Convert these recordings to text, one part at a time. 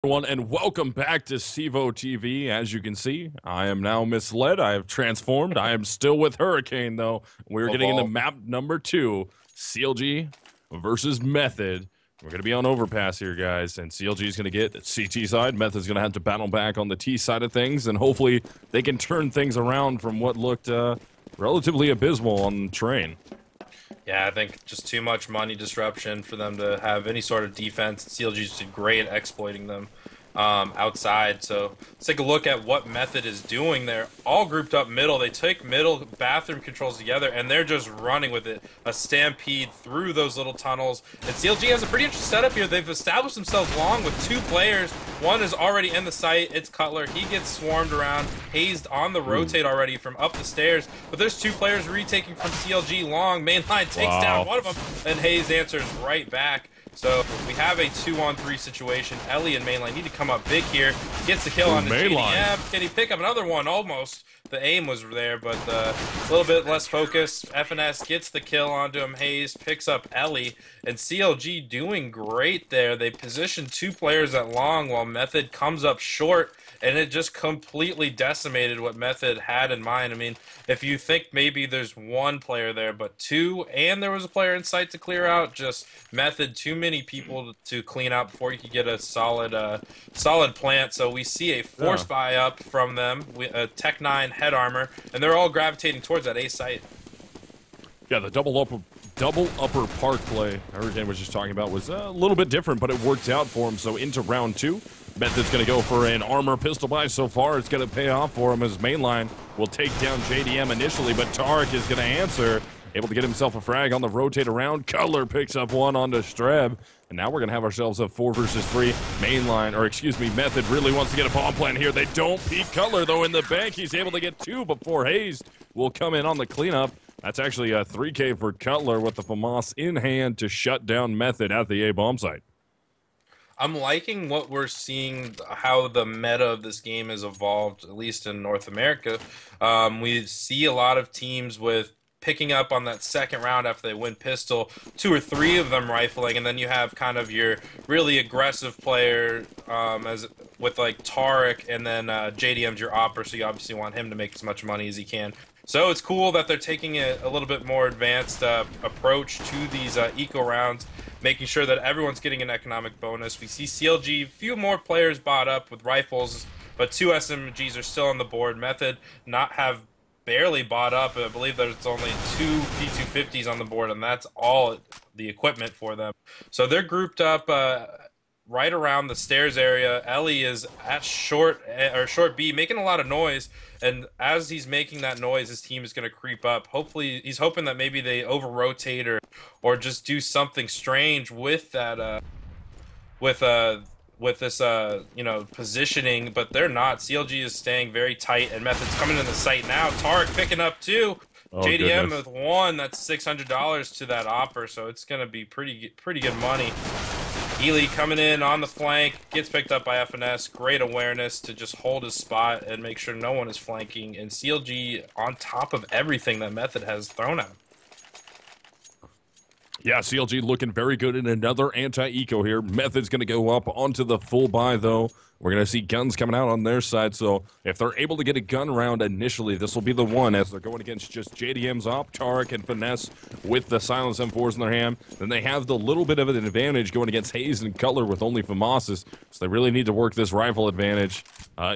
Everyone, and welcome back to CEVO TV. As you can see, I am now misled. I have transformed. I am still with Hurricane, though. We're getting into Evolve. map number 2, CLG versus Method. We're going to be on Overpass here, guys, and CLG is going to get CT side. Method's going to have to battle back on the T side of things, and hopefully they can turn things around from what looked relatively abysmal on the train. Yeah, I think just too much money disruption for them to have any sort of defense. CLG just did great at exploiting them outside. So let's take a look at what Method is doing there. All grouped up middle. They take middle bathroom controls together, and they're just running with it. A stampede through those little tunnels. And CLG has a pretty interesting setup here. They've established themselves long with 2 players. One is already in the site. It's Cutler. He gets swarmed around, hazed on the rotate already from up the stairs. But there's 2 players retaking from CLG long. Mainline takes down one of them, and Hayes answers right back. So we have a 2-on-3 situation. Ellie and Mainline need to come up big here. Gets the kill on the JDM. Can he pick up another one? Almost. The aim was there, but a little bit less focused. FNS gets the kill onto him. Hayes picks up Ellie, and CLG doing great there. They position 2 players at long while Method comes up short, and it just completely decimated what Method had in mind. I mean, if you think maybe there's 1 player there, but 2, and there was a player in sight to clear out, just Method, too many people to clean out before you could get a solid plant. So we see a force buy up from them, a Tech 9 head armor, and they're all gravitating towards that A site. Yeah, the double upper park play Hurricane was just talking about was a little bit different, but it worked out for him. So into round 2, Method's going to go for an armor pistol buy. So far, it's going to pay off for him as Mainline will take down JDM initially, but Tarek is going to answer. Able to get himself a frag on the rotate around. Cutler picks up one onto Streb. And now we're going to have ourselves a 4 versus 3 Mainline, or excuse me, Method really wants to get a bomb plant here. They don't peek Cutler, though, in the bank. He's able to get 2 before Hayes will come in on the cleanup. That's actually a 3K for Cutler with the FAMAS in hand to shut down Method at the A bomb site. I'm liking what we're seeing, how the meta of this game has evolved, at least in North America. We see a lot of teams with picking up on that second round after they win pistol, 2 or 3 of them rifling, and then you have kind of your really aggressive player as with like Tarek, and then JDM's your opper, so you obviously want him to make as much money as he can. So it's cool that they're taking a little bit more advanced approach to these eco rounds, making sure that everyone's getting an economic bonus. We see CLG, few more players bought up with rifles, but 2 SMGs are still on the board. Method have barely bought up. I believe there's only 2 P250s on the board, and that's all the equipment for them. So they're grouped up right around the stairs area. Ellie is at short B, making a lot of noise, and as he's making that noise, his team is going to creep up. Hopefully, he's hoping that maybe they over-rotate or just do something strange with that with this positioning, but they're not. CLG is staying very tight, and Method's coming in the site now. Tarek picking up 2. JDM with 1. That's $600 to that opper, so it's gonna be pretty good money. Ely coming in on the flank, gets picked up by FNS. Great awareness to just hold his spot and make sure no one is flanking, and CLG on top of everything that Method has thrown at him. Yeah, CLG looking very good in another anti-eco here. Method's going to go up onto the full buy, though. We're going to see guns coming out on their side, so if they're able to get a gun round initially, this will be the one as they're going against just JDM's op, Tarek, and Finesse with the Silence M4s in their hand. Then they have the little bit of an advantage going against Hayes and Cutler with only FAMASs, so they really need to work this rifle advantage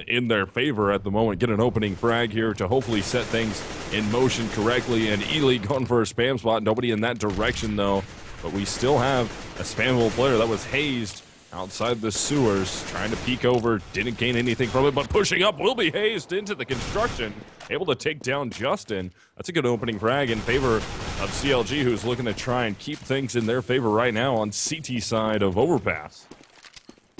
in their favor at the moment. Get an opening frag here to hopefully set things in motion correctly, and Ely going for a spam spot. Nobody in that direction, though, but we still have a spammable player that was hazed outside the sewers, trying to peek over, didn't gain anything from it, but pushing up will be hazed into the construction, able to take down Justin. That's a good opening frag in favor of CLG, who's looking to try and keep things in their favor right now on CT side of Overpass.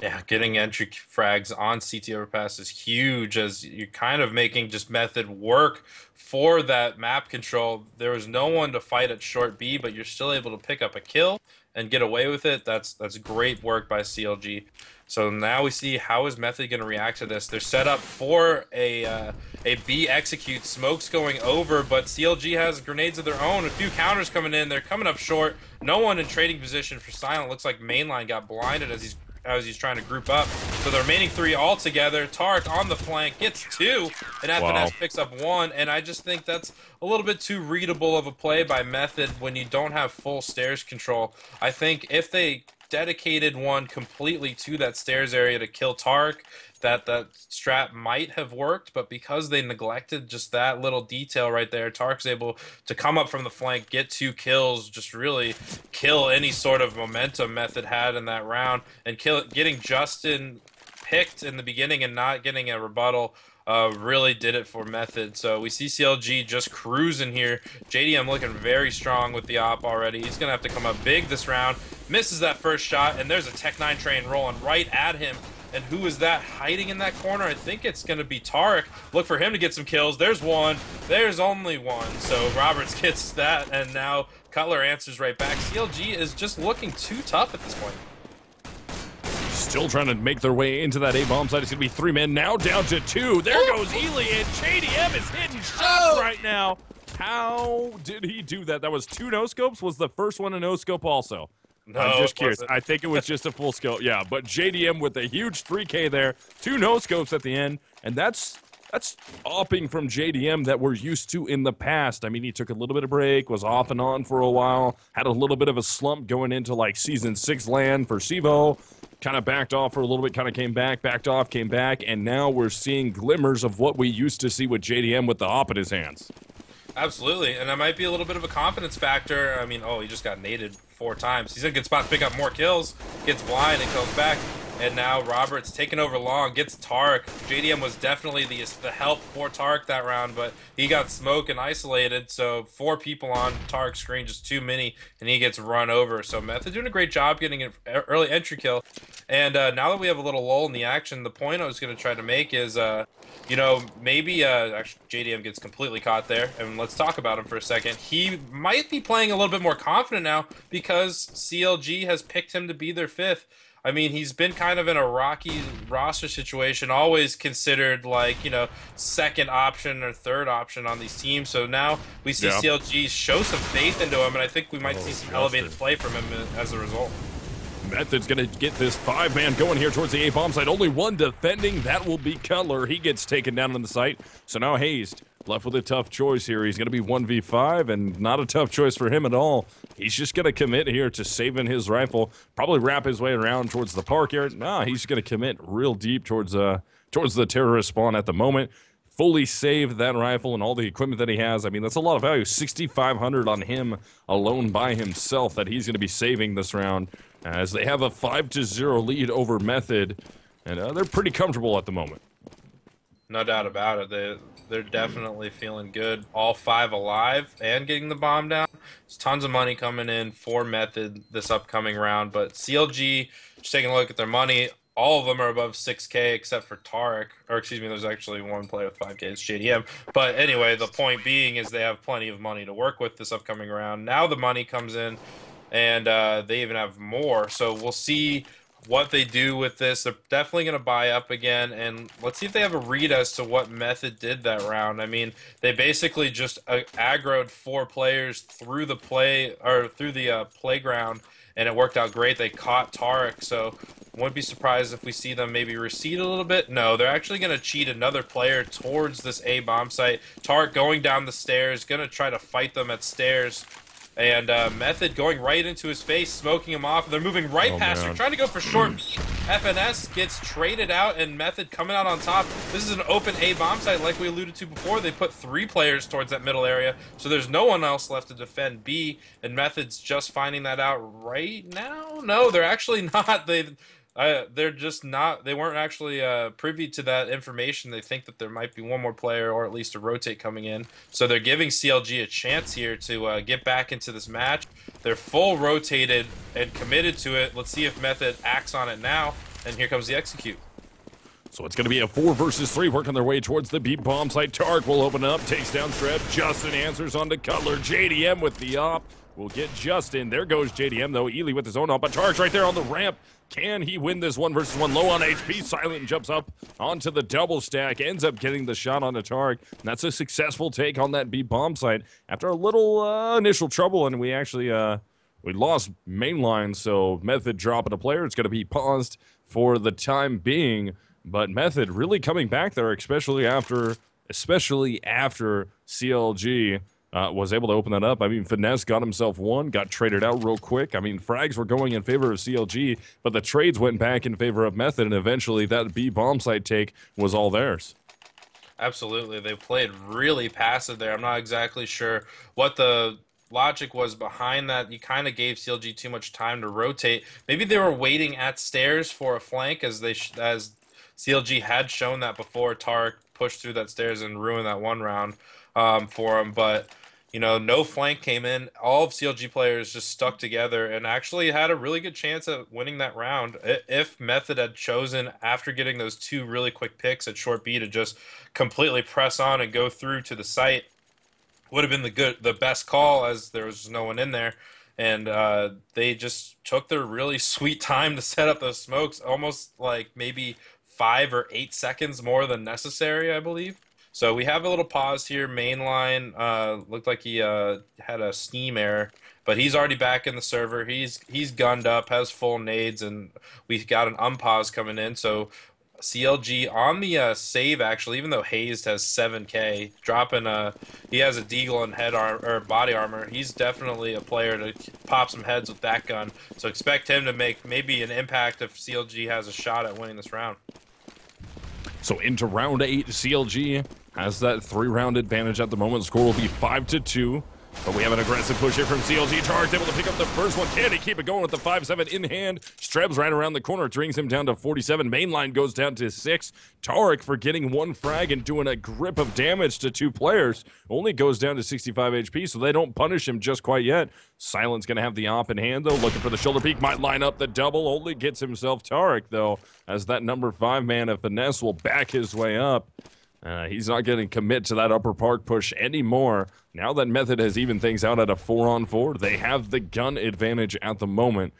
Yeah, getting entry frags on CT Overpass is huge, as you're kind of making just Method work for that map control. There was no one to fight at short B, but you're still able to pick up a kill and get away with it. That's great work by CLG. So now we see how is Method going to react to this. They're set up for a B execute. Smoke's going over, but CLG has grenades of their own. A few counters coming in. They're coming up short. No one in trading position for Silent. Looks like Mainline got blinded as he's as he's trying to group up. So the remaining 3 all together. Tark on the flank gets 2, and FNS picks up 1. And I just think that's a little bit too readable of a play by Method when you don't have full stairs control. I think if they dedicated one completely to that stairs area to kill Tark, that strat might have worked, but because they neglected just that little detail right there, Tark's able to come up from the flank, get 2 kills, just really kill any sort of momentum Method had in that round, and getting Justin picked in the beginning and not getting a rebuttal really did it for Method. So we see CLG just cruising here. JDM looking very strong with the op already. He's going to have to come up big this round. Misses that first shot, and there's a Tech 9 train rolling right at him. And who is that hiding in that corner? I think it's going to be Tarek. Look for him to get some kills. There's one. There's only one. So Roberts gets that, and now Cutler answers right back. CLG is just looking too tough at this point. Still trying to make their way into that A-bomb site. It's going to be 3 men, now down to 2. There goes Ely, and JDM is hitting shots right now. How did he do that? That was 2 no-scopes. Was the first one a no-scope also? No, I'm just curious. I think it was just a full scope. Yeah, but JDM with a huge 3K there, 2 no-scopes at the end, and that's opping from JDM that we're used to in the past. I mean, he took a little bit of break, was off and on for a while, had a little bit of a slump going into like Season 6 land for CEVO, kind of backed off for a little bit, kind of came back, backed off, came back, and now we're seeing glimmers of what we used to see with JDM with the op in his hands. Absolutely, and that might be a little bit of a confidence factor. I mean, he just got naded 4 times. He's in a good spot to pick up more kills, gets blind and comes back. And now Roberts taking over long, gets Tark. JDM was definitely the help for Tark that round, but he got smoked and isolated, so 4 people on Tark's screen, just too many, and he gets run over. So Method doing a great job getting an early entry kill. And now that we have a little lull in the action, the point I was going to try to make is, maybe actually JDM gets completely caught there, and let's talk about him for a second. He might be playing a little bit more confident now because CLG has picked him to be their 5th. I mean, he's been kind of in a rocky roster situation, always considered like, second option or third option on these teams. So now we see CLG show some faith into him, and I think we might see some elevated play from him as a result. Method's going to get this 5-man going here towards the A-bomb site. Only 1 defending. That will be Cutler. He gets taken down on the site. So now Hazed left with a tough choice here. He's going to be 1v5, and not a tough choice for him at all. He's just going to commit here to saving his rifle. Probably wrap his way around towards the park area. Nah, he's going to commit real deep towards the terrorist spawn at the moment. Fully saved that rifle and all the equipment that he has. I mean, that's a lot of value. 6,500 on him alone by himself that he's going to be saving this round, as they have a 5-0 lead over Method, and they're pretty comfortable at the moment. No doubt about it. They're definitely feeling good. All 5 alive and getting the bomb down. There's tons of money coming in for Method this upcoming round, but CLG, just taking a look at their money, all of them are above 6K except for Tarek. Or excuse me, there's actually one player with 5K, it's JDM. But anyway, the point being is they have plenty of money to work with this upcoming round. Now the money comes in, and they even have more. So we'll see what they do with this. They're definitely going to buy up again, and let's see if they have a read as to what Method did that round. I mean, they basically just aggroed 4 players through the playground, and it worked out great. They caught Tarek, so wouldn't be surprised if we see them maybe recede a little bit. No, they're actually going to cheat another player towards this A-bomb site. Tarek going down the stairs, going to try to fight them at stairs. And Method going right into his face, smoking him off. They're moving right past him, trying to go for short B. FNS gets traded out, and Method coming out on top. This is an open A bomb site like we alluded to before. They put 3 players towards that middle area, so there's no one else left to defend B, and Method's just finding that out right now? No, they're actually not. They're just not. They weren't actually privy to that information. They think that there might be one more player, or at least a rotate coming in. So they're giving CLG a chance here to get back into this match. They're full rotated and committed to it. Let's see if Method acts on it now. And here comes the execute. So it's going to be a 4 versus 3, working their way towards the B bomb site. Tark will open up, takes down Shred. Justin answers on to Cutler. JDM with the op. We'll get Justin. There goes JDM, though. Ely with his own op. But Tark's right there on the ramp. Can he win this 1 versus 1? Low on HP. Silent jumps up onto the double stack. Ends up getting the shot on the Tark. And that's a successful take on that B bomb site. After a little initial trouble, and we actually we lost mainline, so Method dropping a player. It's going to be paused for the time being. But Method really coming back there, especially after CLG was able to open that up. I mean, Finesse got himself one, got traded out real quick. I mean, frags were going in favor of CLG, but the trades went back in favor of Method, and eventually that B bomb site take was all theirs. Absolutely. They played really passive there. I'm not exactly sure what the logic was behind that. You kind of gave CLG too much time to rotate. Maybe they were waiting at stairs for a flank, as CLG had shown that before. Tarek pushed through that stairs and ruined that one round for him. But, you know, no flank came in. All of CLG players just stuck together and actually had a really good chance at winning that round. If Method had chosen, after getting those two really quick picks at short B, to just completely press on and go through to the site, would have been the best call, as there was no one in there. And they just took their really sweet time to set up those smokes, almost like maybe 5 or 8 seconds more than necessary, I believe. So we have a little pause here. Mainline looked like he had a Steam error, but he's already back in the server. He's gunned up, has full nades, and we got an unpause coming in. So CLG on the save, actually, even though Hazed has 7K, dropping he has a deagle and body armor. He's definitely a player to pop some heads with that gun. So expect him to make maybe an impact if CLG has a shot at winning this round. So into round 8, CLG has that 3-round advantage at the moment. The score will be 5-2. But we have an aggressive push here from CLG. Tarek's able to pick up the first one. Can he keep it going with the 5-7 in hand? Streb's right around the corner, brings him down to 47. Mainline goes down to 6. Tarek, for getting one frag and doing a grip of damage to 2 players, only goes down to 65 HP, so they don't punish him just quite yet. Silent's going to have the op in hand, though, looking for the shoulder peek. Might line up the double, only gets himself Tarek, though, as that number 5 man of Finesse will back his way up. He's not going to commit to that upper park push anymore. Now that Method has evened things out at a 4-on-4, they have the gun advantage at the moment.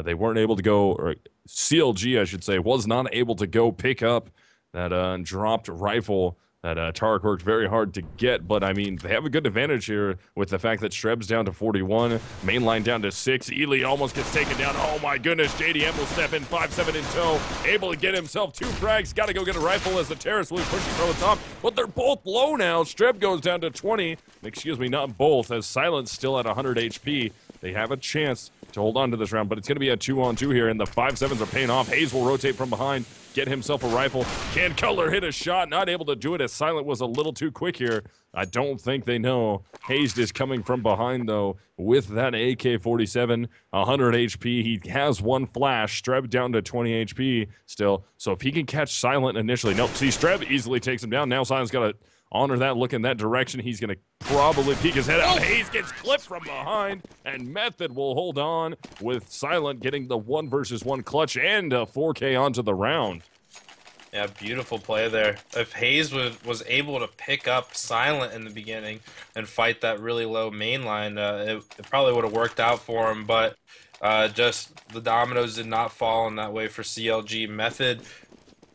They weren't able to go, or CLG, I should say, was not able to go pick up that dropped rifle that Tarek worked very hard to get. But, I mean, they have a good advantage here with the fact that Streb's down to 41, Mainline down to 6. Ely almost gets taken down. Oh, my goodness. JDM will step in, 5-7 in tow, able to get himself 2 frags. Got to go get a rifle as the terrorist will be pushing from the top. But they're both low now. Streb goes down to 20. Excuse me, not both, as Silent's still at 100 HP. They have a chance to hold on to this round, but it's going to be a 2-on-2 here, and the 5-7s are paying off. Hayes will rotate from behind, get himself a rifle. Can Cutler hit a shot? Not able to do it, as Silent was a little too quick here. I don't think they know. Hayes is coming from behind, though, with that AK-47, 100 HP. He has one flash. Streb down to 20 HP still. So if he can catch Silent initially. Nope, see, Streb easily takes him down. Now Silent's got to honor that, look in that direction. He's going to probably peek his head out. Hayes gets clipped from behind, and Method will hold on with Silent getting the 1 versus 1 clutch and a 4K onto the round. Yeah, beautiful play there. If Hayes was able to pick up Silent in the beginning and fight that really low main line, it probably would have worked out for him, but just the dominoes did not fall in that way for CLG. Method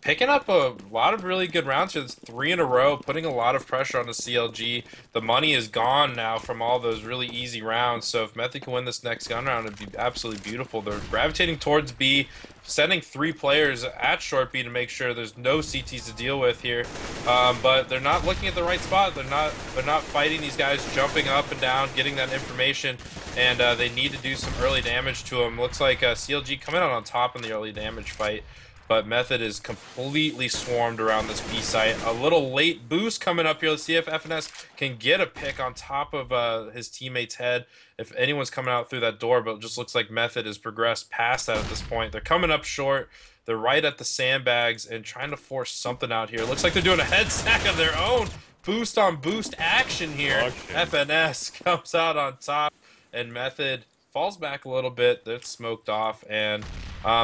picking up a lot of really good rounds here. It's 3 in a row, putting a lot of pressure on the CLG. The money is gone now from all those really easy rounds, so if Method can win this next gun round, it'd be absolutely beautiful. They're gravitating towards B, sending 3 players at short B to make sure there's no CTs to deal with here, but they're not looking at the right spot. They're not fighting these guys, jumping up and down, getting that information, and they need to do some early damage to them. Looks like CLG coming out on top in the early damage fight, but Method is completely swarmed around this B site. A little late boost coming up here. Let's see if FNS can get a pick on top of his teammate's head, if anyone's coming out through that door, but it just looks like Method has progressed past that at this point. They're coming up short. They're right at the sandbags and trying to force something out here. Looks like they're doing a head sack of their own. Boost on boost action here. FNS comes out on top, and Method falls back a little bit. That's smoked off, and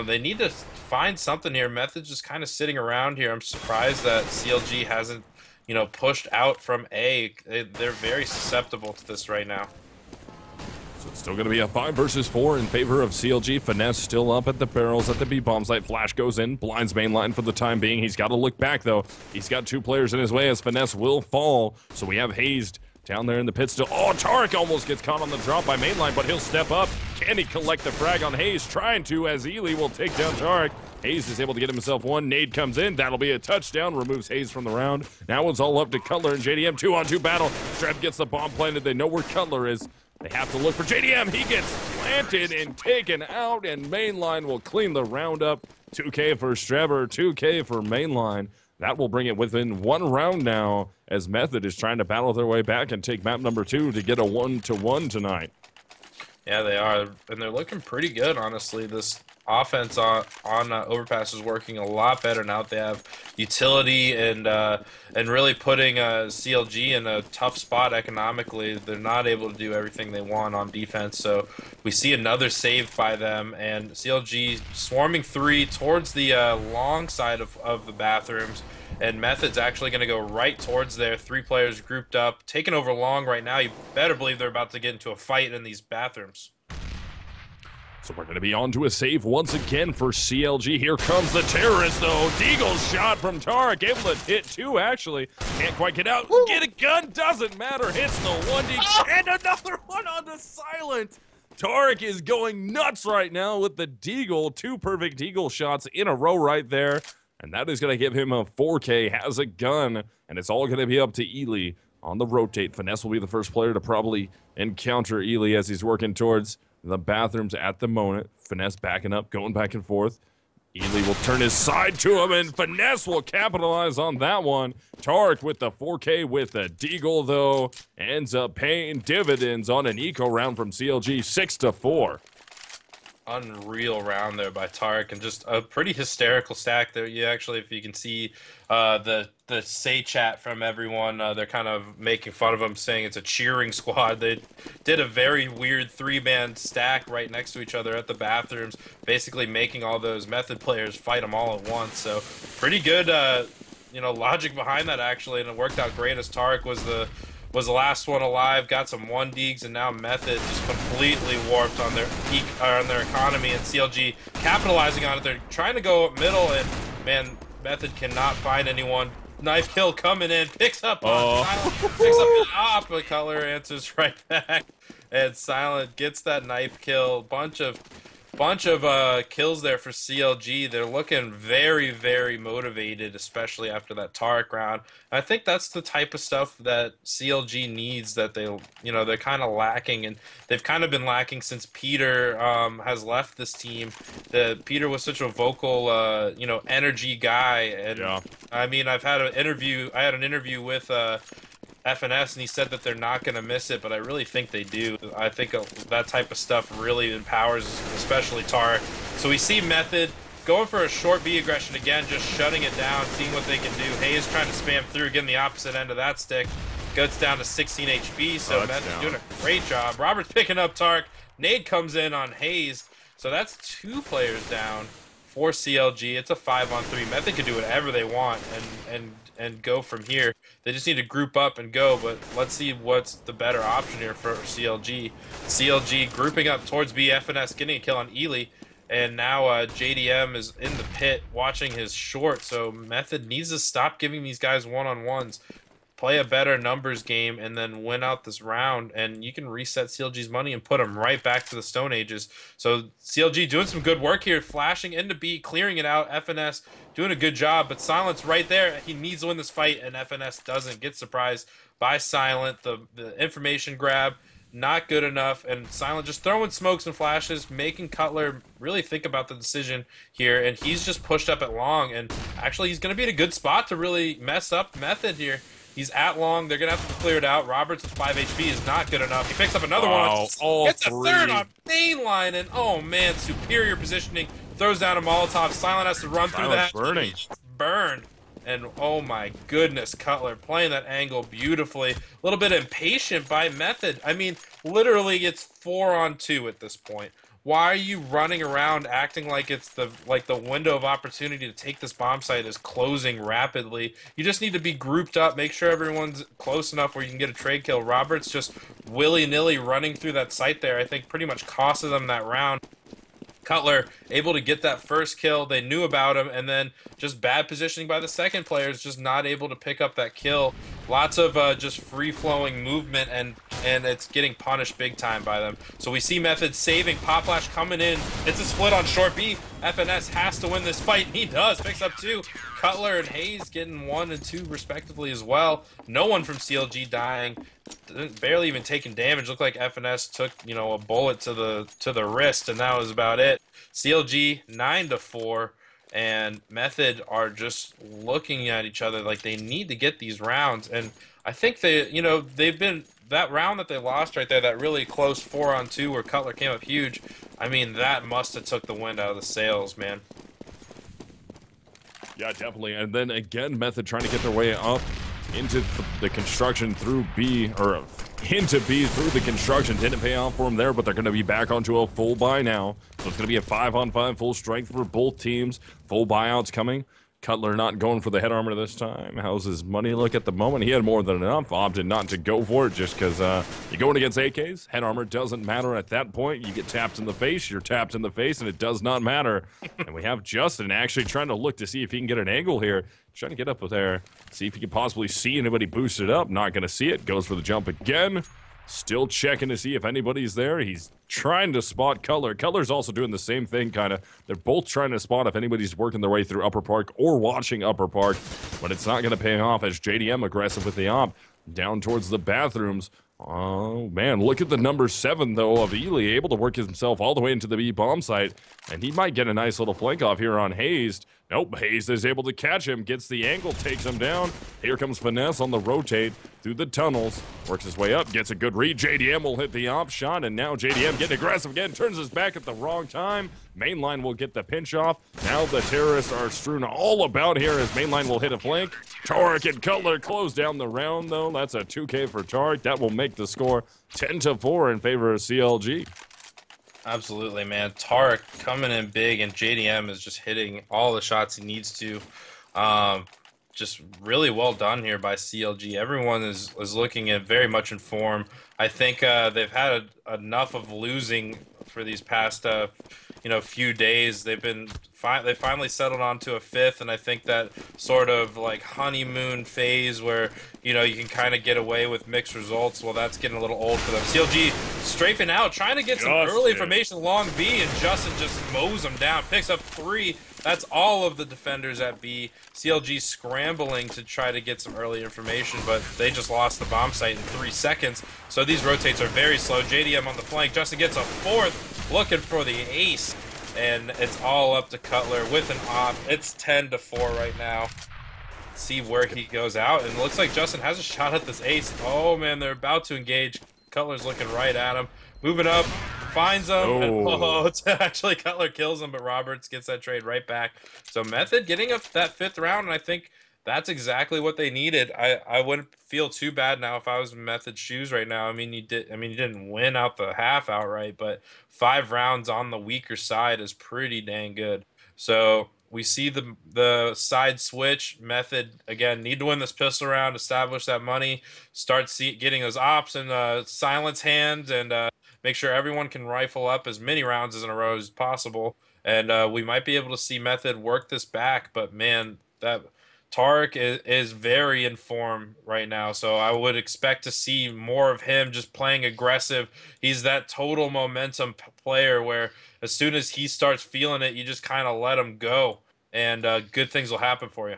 they need to find something here. Method's just kind of sitting around here. I'm surprised that CLG hasn't, pushed out from A. They're very susceptible to this right now. So it's still going to be a 5 versus 4 in favor of CLG. Finesse still up at the barrels at the B bomb site. Flash goes in, blinds main line for the time being. He's got to look back, though. He's got 2 players in his way as Finesse will fall. So we have Hazed down there in the pit still. Oh, Tarek almost gets caught on the drop by mainline, but he'll step up. Can he collect the frag on Hayes? Trying to, as Ely will take down Tarek. Hayes is able to get himself one. Nade comes in. That'll be a touchdown. Removes Hayes from the round. Now it's all up to Cutler and JDM. 2-on-2 battle. Streb gets the bomb planted. They know where Cutler is. They have to look for JDM. He gets planted and taken out, and Mainline will clean the round up. 2K for Streber, 2K for Mainline. That will bring it within one round now, as Method is trying to battle their way back and take map number 2 to get a 1-1 tonight. Yeah, they are, and they're looking pretty good, honestly. This offense on Overpass is working a lot better now that they have utility and really putting CLG in a tough spot economically. They're not able to do everything they want on defense, so we see another save by them, and CLG swarming 3 towards the long side of the bathrooms, and Method's actually going to go right towards there. 3 players grouped up, taking over long right now. You better believe they're about to get into a fight in these bathrooms. So we're going to be on to a save once again for CLG. Here comes the terrorist, though. Deagle's shot from Tarek, able to hit 2, actually. Can't quite get out. Woo! Get a gun, doesn't matter. Hits the 1D, and another one on the silent. Tarek is going nuts right now with the Deagle. 2 perfect Deagle shots in a row right there. And that is going to give him a 4K, has a gun, and it's all going to be up to Ely on the rotate. Finesse will be the first player to probably encounter Ely as he's working towards the bathrooms at the moment. Finesse backing up, going back and forth. Ely will turn his side to him, and Finesse will capitalize on that one. Tarek with the 4K with a Deagle, though, ends up paying dividends on an eco round from CLG, 6-4. Unreal round there by Tarek, and just a pretty hysterical stack there. You actually, if you can see the say chat from everyone, they're kind of making fun of him, saying it's a cheering squad. They did a very weird 3-man stack right next to each other at the bathrooms, basically making all those Method players fight them all at once. So pretty good, logic behind that actually, and it worked out great as Tarek was the last one alive, got some 1-deags, and now Method just completely warped on their economy, and CLG capitalizing on it. They're trying to go up middle, and man, Method cannot find anyone. Knife kill coming in, picks up on Silent, picks up an op, but Cutler answers right back, and Silent gets that knife kill. Bunch of kills there for CLG. They're looking very, very motivated, especially after that Tarek round. I think that's the type of stuff that CLG needs, that they're kind of lacking, and they've kind of been lacking since Peter has left this team. Peter was such a vocal, energy guy, and yeah. I mean, I had an interview with FNS, and he said that they're not going to miss it, but I really think they do. I think that type of stuff really empowers, especially Tarek. So we see Method going for a short B aggression again, just shutting it down, seeing what they can do. Hayes trying to spam through, getting the opposite end of that stick. Gets down to 16 HP, so Method's doing a great job. Robert's picking up Tarek. Nade comes in on Hayes, so that's 2 players down for CLG. It's a 5-on-3. Method can do whatever they want and go from here. They just need to group up and go, but let's see what's the better option here for CLG. CLG grouping up towards B, FNS getting a kill on Ely, and now JDM is in the pit watching his short, so Method needs to stop giving these guys one-on-ones, play a better numbers game, and then win out this round, and you can reset CLG's money and put them right back to the Stone Ages. So CLG doing some good work here, flashing into B, clearing it out. FNS doing a good job, but Silent's right there. He needs to win this fight, and FNS doesn't. Get surprised by Silent. The information grab, not good enough, and Silent just throwing smokes and flashes, making Cutler really think about the decision here, and he's just pushed up at long, and actually he's going to be in a good spot to really mess up Method here. He's at long. They're going to have to clear it out. Roberts with 5 HP is not good enough. He picks up another one. Gets a third on mainline, and oh man, superior positioning. Throws down a Molotov. Silent has to run through that. Burning. Burn. And oh my goodness, Cutler playing that angle beautifully. A little bit impatient by Method. I mean, literally it's 4-on-2 at this point. Why are you running around acting like it's the window of opportunity to take this bomb site is closing rapidly? You just need to be grouped up, make sure everyone's close enough where you can get a trade kill. Roberts just willy-nilly running through that site there, I think pretty much costed them that round. Cutler able to get that first kill. They knew about him, and then just bad positioning by the second player is just not able to pick up that kill. Lots of just free-flowing movement, and it's getting punished big time by them. So we see Method saving, Pop Flash coming in. It's a split on short B. FNS has to win this fight, and he does. Picks up 2. Cutler and Hayes getting 1 and 2 respectively as well. No one from CLG dying. Barely even taking damage. Looked like FNS took, you know, a bullet to the wrist, and that was about it. CLG 9-4, and Method are just looking at each other like they need to get these rounds. And I think they, you know, they've been that round that they lost right there, that really close 4-on-2 where Cutler came up huge. I mean, that must have took the wind out of the sails, man. Yeah, definitely. And then again, Method trying to get their way up into the construction through B, or into B through the construction. Didn't pay off for them there, but they're going to be back onto a full buy now. So it's going to be a 5-on-5 full strength for both teams. Full buyouts coming. Cutler not going for the head armor this time. How's his money look at the moment? He had more than enough. Opted not to go for it just because you're going against AKs. Head armor doesn't matter at that point. You get tapped in the face, you're tapped in the face, and it does not matter. And we have Justin actually trying to look to see if he can get an angle here. Trying to get up there, see if he can possibly see anybody boosted up. Not going to see it. Goes for the jump again. Still checking to see if anybody's there. He's trying to spot Cutler. Cutler's also doing the same thing, kind of. They're both trying to spot if anybody's working their way through Upper Park or watching Upper Park, but it's not going to pay off as JDM aggressive with the op down towards the bathrooms. Oh, man, look at the number 7, though, of Ely, able to work himself all the way into the B bomb site, and he might get a nice little flank off here on Hayes. Nope, Hayes is able to catch him, gets the angle, takes him down. Here comes Finesse on the rotate through the tunnels, works his way up, gets a good read. JDM will hit the op shot, and now JDM getting aggressive again, turns his back at the wrong time. Mainline will get the pinch off. Now the terrorists are strewn all about here as Mainline will hit a flank. Tarek and Cutler close down the round, though. That's a 2K for Tarek. That will make the score 10-4 in favor of CLG. Absolutely, man. Tarek coming in big, and JDM is just hitting all the shots he needs to. Just really well done here by CLG. Everyone is looking at very much in form. I think they've had enough of losing for these past few days. They finally settled onto a 5th, and I think that sort of like honeymoon phase where you can kind of get away with mixed results, well, that's getting a little old for them. CLG strafing out, trying to get some early information along B, and Justin just mows them down, picks up 3. That's all of the defenders at B. CLG scrambling to try to get some early information, but they just lost the bomb site in 3 seconds. So these rotates are very slow. JDM on the flank. Justin gets a 4th, looking for the ace, and it's all up to Cutler with an op. It's 10-4 right now. See where he goes out, and it looks like Justin has a shot at this ace. Oh man, they're about to engage. Cutler's looking right at him, moving up, finds him, and actually Cutler kills him, but Roberts gets that trade right back. So Method getting up that 5th round, and I think that's exactly what they needed. I wouldn't feel too bad now if I was in Method's shoes right now. I mean, you didn't win out the half outright, but 5 rounds on the weaker side is pretty dang good. So we see the side switch. Method again need to win this pistol round, establish that money, start getting those ops and silence hands, and make sure everyone can rifle up as many rounds in a row as possible. And we might be able to see Method work this back. But man, that Tarek is very in form right now, so I would expect to see more of him just playing aggressive. He's that total momentum player where as soon as he starts feeling it, you just kind of let him go, and good things will happen for you.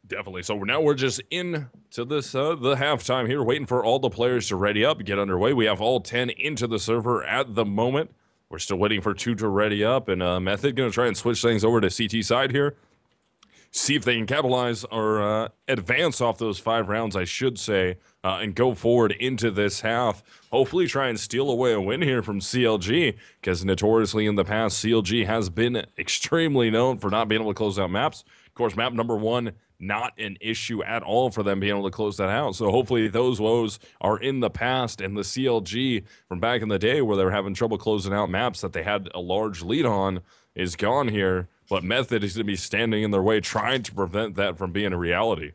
Definitely. So now we're just into this the halftime here, waiting for all the players to ready up, get underway. We have all 10 into the server at the moment. We're still waiting for 2 to ready up, and Method going to try and switch things over to CT side here. See if they can capitalize or advance off those 5 rounds, I should say, and go forward into this half. Hopefully try and steal away a win here from CLG, because notoriously in the past, CLG has been extremely known for not being able to close out maps. Of course, map number 1, not an issue at all for them being able to close that out. So hopefully those woes are in the past, and the CLG from back in the day where they were having trouble closing out maps that they had a large lead on is gone here. But Method is going to be standing in their way, trying to prevent that from being a reality.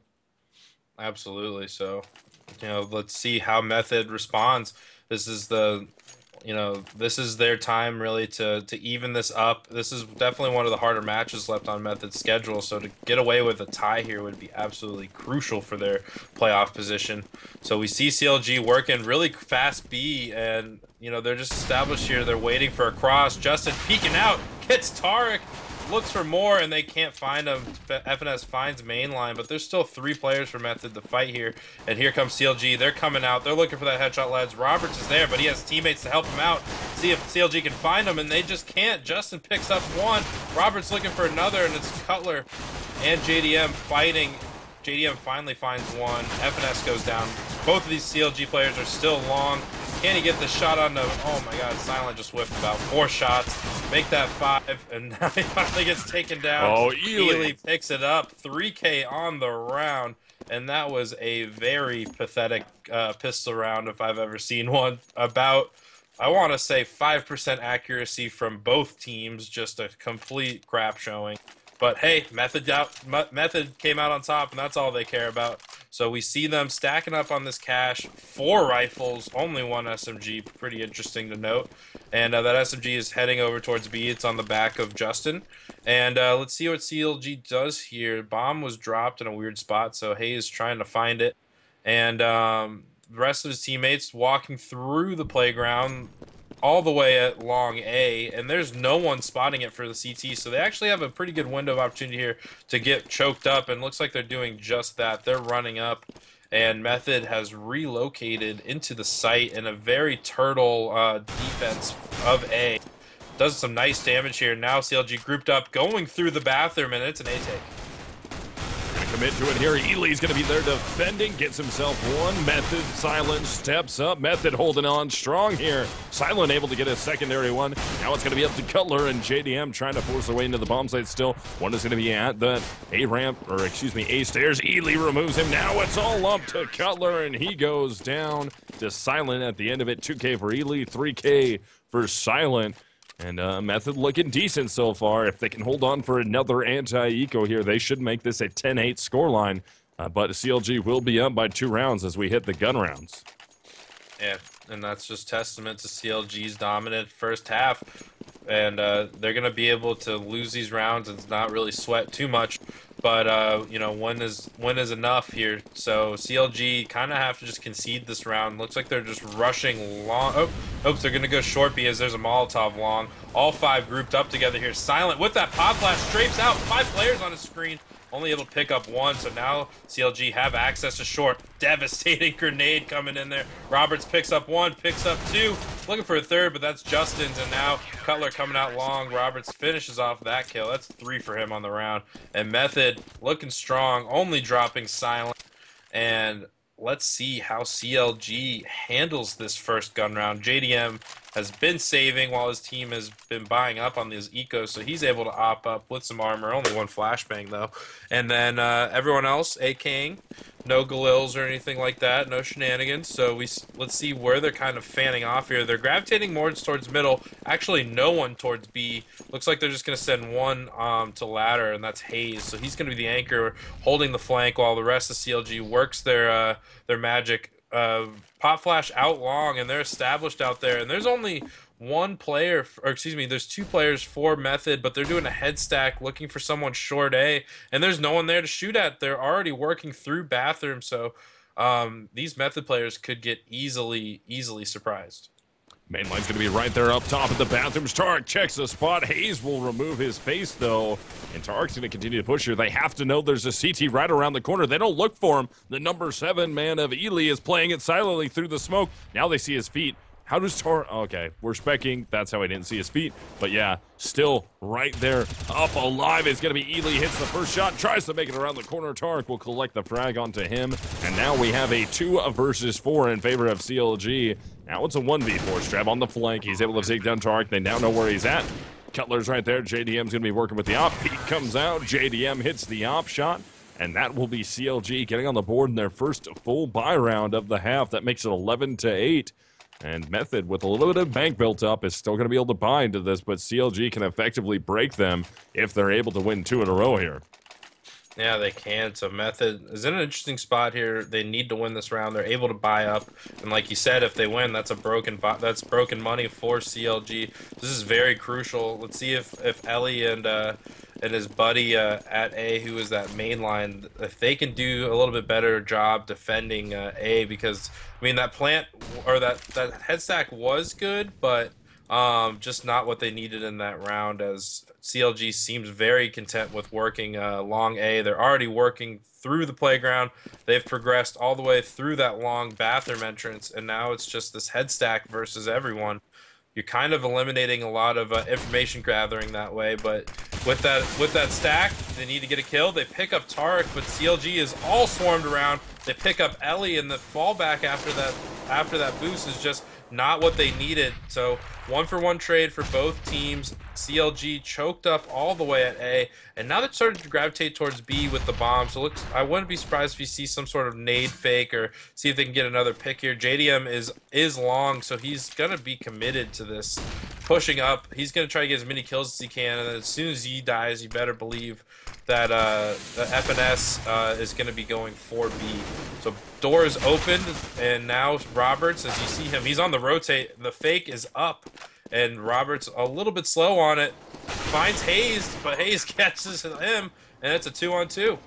Absolutely. So, let's see how Method responds. This is the you know, this is their time really to even this up. This is definitely one of the harder matches left on Method's schedule, so to get away with a tie here would be absolutely crucial for their playoff position. So we see CLG working really fast B, and you know, they're just established here. They're waiting for a cross. Justin peeking out, gets Tarek, looks for more, and they can't find him. FNS finds mainline, but there's still 3 players for Method to fight here. And here comes CLG. They're coming out. They're looking for that headshot, lads. Roberts is there, but he has teammates to help him out. See if CLG can find him, and they just can't. Justin picks up one. Roberts looking for another, and it's Cutler and JDM fighting. JDM finally finds one. FNS goes down. Both of these CLG players are still long. Can he get the shot on the... Oh my god, Silent just whiffed about 4 shots. Make that 5, and now he finally gets taken down. Oh, Ely picks it up. 3K on the round. And that was a very pathetic pistol round if I've ever seen one. About, I want to say, 5% accuracy from both teams. Just a complete crap showing. But hey, Method came out on top, and that's all they care about. So we see them stacking up on this cache. 4 rifles, only 1 SMG. Pretty interesting to note. And that SMG is heading over towards B. It's on the back of Justin. And let's see what CLG does here. Bomb was dropped in a weird spot, so Hayes trying to find it. And the rest of his teammates walking through the playground all the way at long A, and there's no one spotting it for the CT, so they actually have a pretty good window of opportunity here to get choked up, and looks like they're doing just that. They're running up, and Method has relocated into the site in a very turtle defense of A. Does some nice damage here. Now CLG grouped up, going through the bathroom, and it's an A-take. Commit to it here. Ely's going to be there defending, gets himself one. Method, Silent steps up. Method holding on strong here. Silent able to get a secondary one. Now it's going to be up to Cutler and JDM trying to force their way into the bomb site still. One is going to be at the A ramp, or excuse me, A stairs. Ely removes him. Now it's all up to Cutler, and he goes down to Silent at the end of it. 2K for Ely, 3K for Silent. And Method looking decent so far. If they can hold on for another anti-eco here, they should make this a 10-8 scoreline. But CLG will be up by 2 rounds as we hit the gun rounds. Yeah, and that's just testament to CLG's dominant first half. And they're going to be able to lose these rounds and not really sweat too much. But, you know, win is enough here. So CLG kind of have to just concede this round. Looks like they're just rushing long. Oh, they're going to go short because there's a Molotov long. All 5 grouped up together here. Silent with that pop flash, strafes out. 5 players on his screen. Only able to pick up 1, so now CLG have access to short. Devastating grenade coming in there. Roberts picks up 1, picks up 2. Looking for a 3rd, but that's Justin's, and now Cutler coming out long. Roberts finishes off that kill. That's 3 for him on the round. And Method looking strong, only dropping Silent. And let's see how CLG handles this first gun round. JDM has been saving while his team has been buying up on these ecos, so he's able to op up with some armor. Only 1 flashbang, though. And then everyone else, AKing. No Galils or anything like that. No shenanigans. So let's see where they're kind of fanning off here. They're gravitating more towards middle. Actually, no one towards B. Looks like they're just going to send 1 to ladder, and that's Hayes. So he's going to be the anchor holding the flank while the rest of CLG works their magic. Pop flash out long, and they're established out there, and there's only 1 player, or excuse me, there's 2 players for Method, but they're doing a head stack looking for someone short A, and there's no one there to shoot at. They're already working through bathroom, so these Method players could get easily surprised. Mainline's going to be right there up top of the bathrooms. Tarek checks the spot. Hayes will remove his face, though. And Tarek's going to continue to push here. They have to know there's a CT right around the corner. They don't look for him. The number 7 man of Ely is playing it silently through the smoke. Now they see his feet. How does Tarek... Okay, we're specking. That's how I didn't see his feet. But yeah, still right there up alive. It's going to be Ely. Hits the first shot. Tries to make it around the corner. Tarek will collect the frag onto him. And now we have a 2 versus 4 in favor of CLG. Now it's a 1v4. Strab on the flank. He's able to take down Tarek. They now know where he's at. Cutler's right there. JDM's going to be working with the op. Pete comes out. JDM hits the op shot. And that will be CLG getting on the board in their first full buy round of the half. That makes it 11-8. And Method, with a little bit of bank built up, is still going to be able to buy into this, but CLG can effectively break them if they're able to win 2 in a row here. Yeah, they can. So Method is in an interesting spot here. They need to win this round. They're able to buy up, and like you said, if they win, that's that's broken money for CLG. This is very crucial. Let's see if Ellie and his buddy at A, who is that main line, if they can do a little bit better job defending A, because I mean that plant or that head stack was good, but just not what they needed in that round, as CLG seems very content with working long A. They're already working through the playground. They've progressed all the way through that long bathroom entrance, and now it's just this head stack versus everyone. You're kind of eliminating a lot of information gathering that way, but with that stack, they need to get a kill. They pick up Tarek, but CLG is all swarmed around. They pick up Ellie, and the fallback after that boost is just not what they needed. So 1-for-1 trade for both teams. CLG choked up all the way at A, and now they're starting to gravitate towards B with the bomb. So I wouldn't be surprised if you see some sort of nade fake or see if they can get another pick here. JDM is long, so he's gonna be committed to this, pushing up. He's gonna try to get as many kills as he can, and then as soon as he dies, you better believe that the FNS is going to be going for B. So door is opened, and now Roberts, as you see him, he's on the rotate. The fake is up, and Roberts a little bit slow on it. Finds Hayes, but Hayes catches him, and it's a 2-on-2.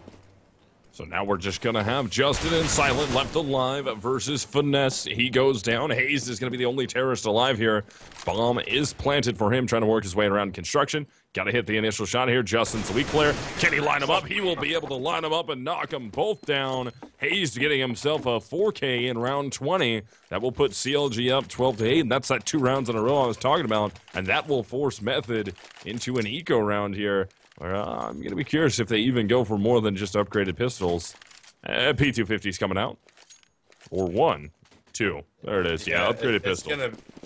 So now we're just going to have Justin and Silent left alive versus Finesse. He goes down. Hayes is going to be the only terrorist alive here. Bomb is planted for him, trying to work his way around construction. Got to hit the initial shot here. Justin's the weak player. Can he line them up? He will be able to line them up and knock them both down. Hayes getting himself a 4K in round 20. That will put CLG up 12-8, and that's that 2 rounds in a row I was talking about. And that will force Method into an eco round here. I'm going to be curious if they even go for more than just upgraded pistols. P250's coming out. Or 1, 2. There it is. Yeah, upgraded pistol.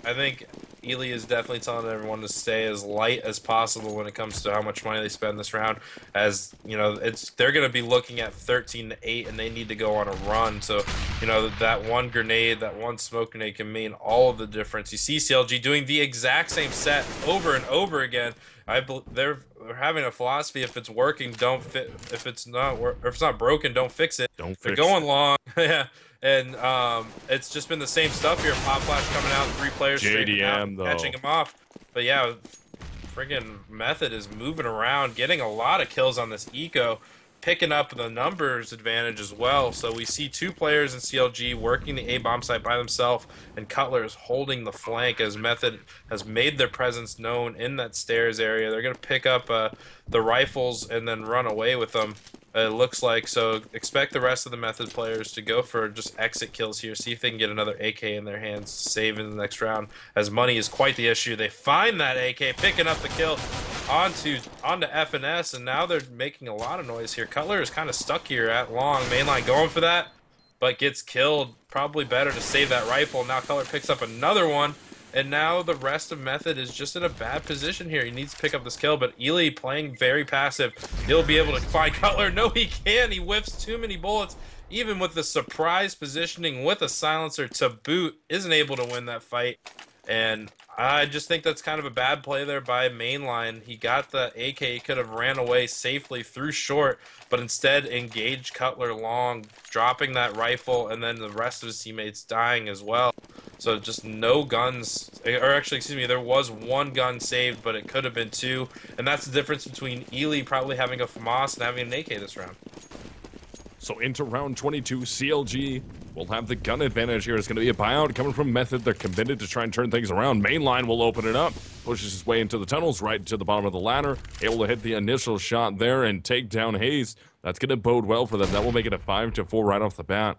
I think Ely is definitely telling everyone to stay as light as possible when it comes to how much money they spend this round. As, you know, they're going to be looking at 13-8, and they need to go on a run. So, you know, that one grenade, that one smoke grenade can mean all of the difference. You see CLG doing the exact same set over and over again. They're having a philosophy: if it's working, don't fit. If it's not broken, don't fix it. They're going long, yeah. And it's just been the same stuff here. Pop flash coming out, 3 players JDM though, catching him off. But yeah, friggin' Method is moving around, getting a lot of kills on this eco, picking up the numbers advantage as well. So we see 2 players in CLG working the A bomb site by themselves, and Cutler is holding the flank as Method has made their presence known in that stairs area. They're going to pick up the rifles and then run away with them, it looks like. So expect the rest of the Method players to go for just exit kills here, see if they can get another AK in their hands, save in the next round, as money is quite the issue. They find that AK, picking up the kill onto FNS, and now they're making a lot of noise here. Cutler is kind of stuck here at long. Mainline going for that, but gets killed. Probably better to save that rifle. Now Cutler picks up another one, and now the rest of Method is just in a bad position here. He needs to pick up this kill, but Ely playing very passive. He'll be able to find Cutler. No, he can't. He whiffs too many bullets. Even with the surprise positioning with a silencer to boot, isn't able to win that fight. And I just think that's kind of a bad play there by Mainline. He got the AK, he could have ran away safely through short, but instead engaged Cutler long, dropping that rifle, and then the rest of his teammates dying as well. So just no guns, or actually, excuse me, there was 1 gun saved, but it could have been 2, and that's the difference between Ely probably having a FAMAS and having an AK this round. So into round 22, CLG will have the gun advantage here. It's going to be a buyout coming from Method. They're committed to try and turn things around. Mainline will open it up, pushes his way into the tunnels, right to the bottom of the ladder, able to hit the initial shot there and take down Hayes. That's going to bode well for them. That will make it a 5-4 right off the bat.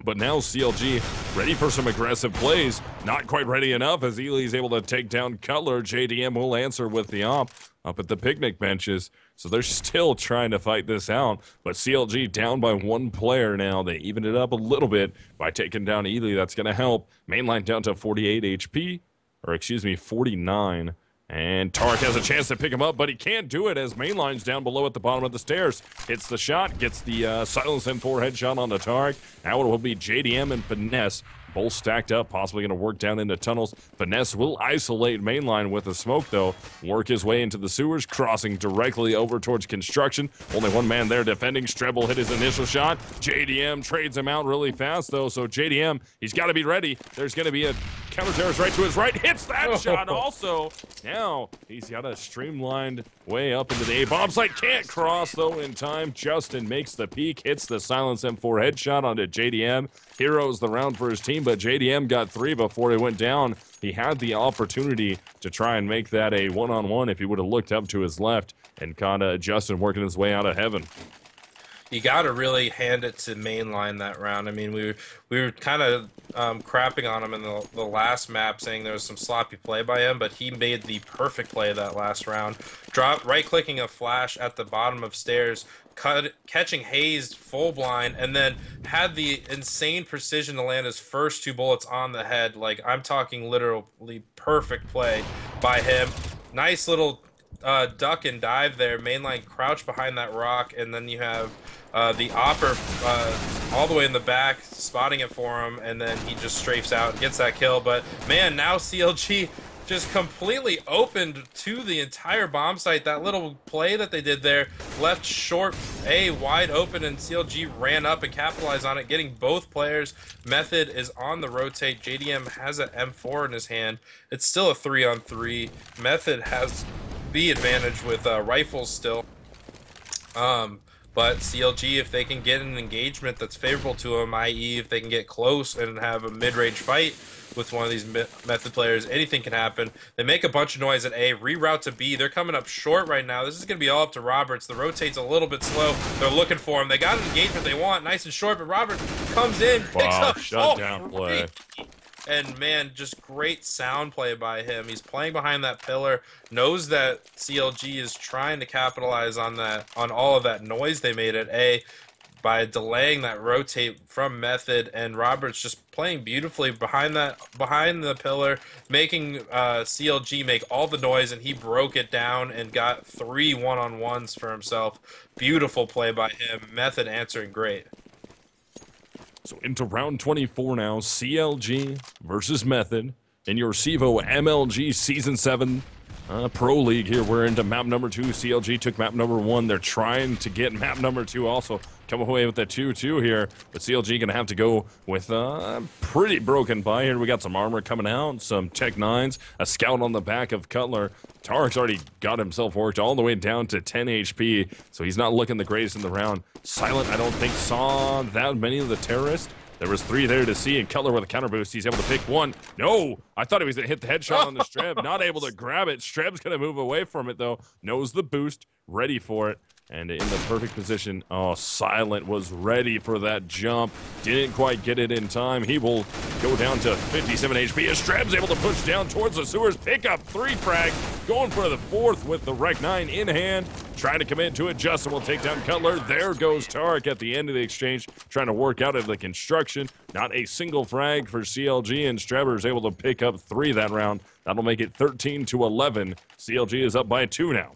But now CLG ready for some aggressive plays. Not quite ready enough as Ely's able to take down Cutler. JDM will answer with the op up at the picnic benches. So they're still trying to fight this out. But CLG down by 1 player now. They evened it up a little bit by taking down Ely. That's going to help. Mainline down to 48 HP. Or excuse me, 49. And Tarek has a chance to pick him up, but he can't do it as Mainline's down below at the bottom of the stairs. Hits the shot, gets the silence M4 headshot on the Tarek. Now it will be JDM and Finesse Both stacked up, possibly going to work down into tunnels. Finesse will isolate mainline with the smoke, though. Work his way into the sewers, crossing directly over towards construction. Only one man there defending. Streb will hit his initial shot. JDM trades him out really fast, though. So JDM, he's got to be ready. There's going to be a counter-terrorist right to his right. Hits that shot also. Now he's got a streamlined way up into the A-bomb site. Can't cross, though, in time. Justin makes the peak, hits the Silence M4 headshot onto JDM. Heroes the round for his team, but JDM got 3 before he went down. He had the opportunity to try and make that a one-on-one if he would have looked up to his left and caught Justin working his way out of heaven. You got to really hand it to mainline that round. I mean, we were kind of crapping on him in the last map, saying there was some sloppy play by him, but he made the perfect play that last round. Right-clicking a flash at the bottom of stairs, catching hazed full blind, and then had the insane precision to land his first 2 bullets on the head. Like, I'm talking literally perfect play by him. Nice little duck and dive there. Mainline crouch behind that rock, and then you have the Opper all the way in the back spotting it for him, and then he just strafes out and gets that kill. But man, now CLG just completely opened to the entire bomb site. That little play that they did there left short A wide open, and CLG ran up and capitalized on it, getting both players. Method is on the rotate. JDM has an M4 in his hand. It's still a 3-on-3. Method has the advantage with rifles still. But CLG, if they can get an engagement that's favorable to them, i.e. if they can get close and have a mid-range fight with one of these Method players, anything can happen. They make a bunch of noise at A, reroute to B. They're coming up short right now. This is going to be all up to Roberts. The rotate's a little bit slow. They're looking for him. They got an engagement they want, nice and short, but Roberts comes in, picks up shutdown play. And man, just great sound play by him. He's playing behind that pillar, knows that CLG is trying to capitalize on that, on all of that noise they made at A by delaying that rotate from Method, and Roberts just playing beautifully behind the pillar, making CLG make all the noise, and he broke it down and got 3 one-on-ones for himself. Beautiful play by him. Method answering great. So into round 24 now, CLG versus Method in your CEVO MLG Season 7 Pro League here. We're into map number 2. CLG took map number 1. They're trying to get map number 2 also. Come away with that 2-2 here, but CLG gonna have to go with a pretty broken buy here. We got some armor coming out, some Tech 9s, a scout on the back of Cutler. Tarek's already got himself worked all the way down to 10 HP, so he's not looking the greatest in the round. Silent, I don't think, saw that many of the terrorists. There was 3 there to see, and Cutler with a counter boost. He's able to pick 1. No! I thought he was going to hit the headshot on the Streb. Not able to grab it. Streb's going to move away from it, though. Knows the boost. Ready for it. And in the perfect position. Oh, Silent was ready for that jump. Didn't quite get it in time. He will go down to 57 HP as Streb's able to push down towards the sewers. Pick up 3 frags. Going for the 4th with the Rec 9 in hand. Trying to commit to it. Justin will take down Cutler. There goes Tarek at the end of the exchange. Trying to work out of the construction. Not a single frag for CLG, and Strebber is able to pick up 3 that round. That'll make it 13-11. CLG is up by 2 now.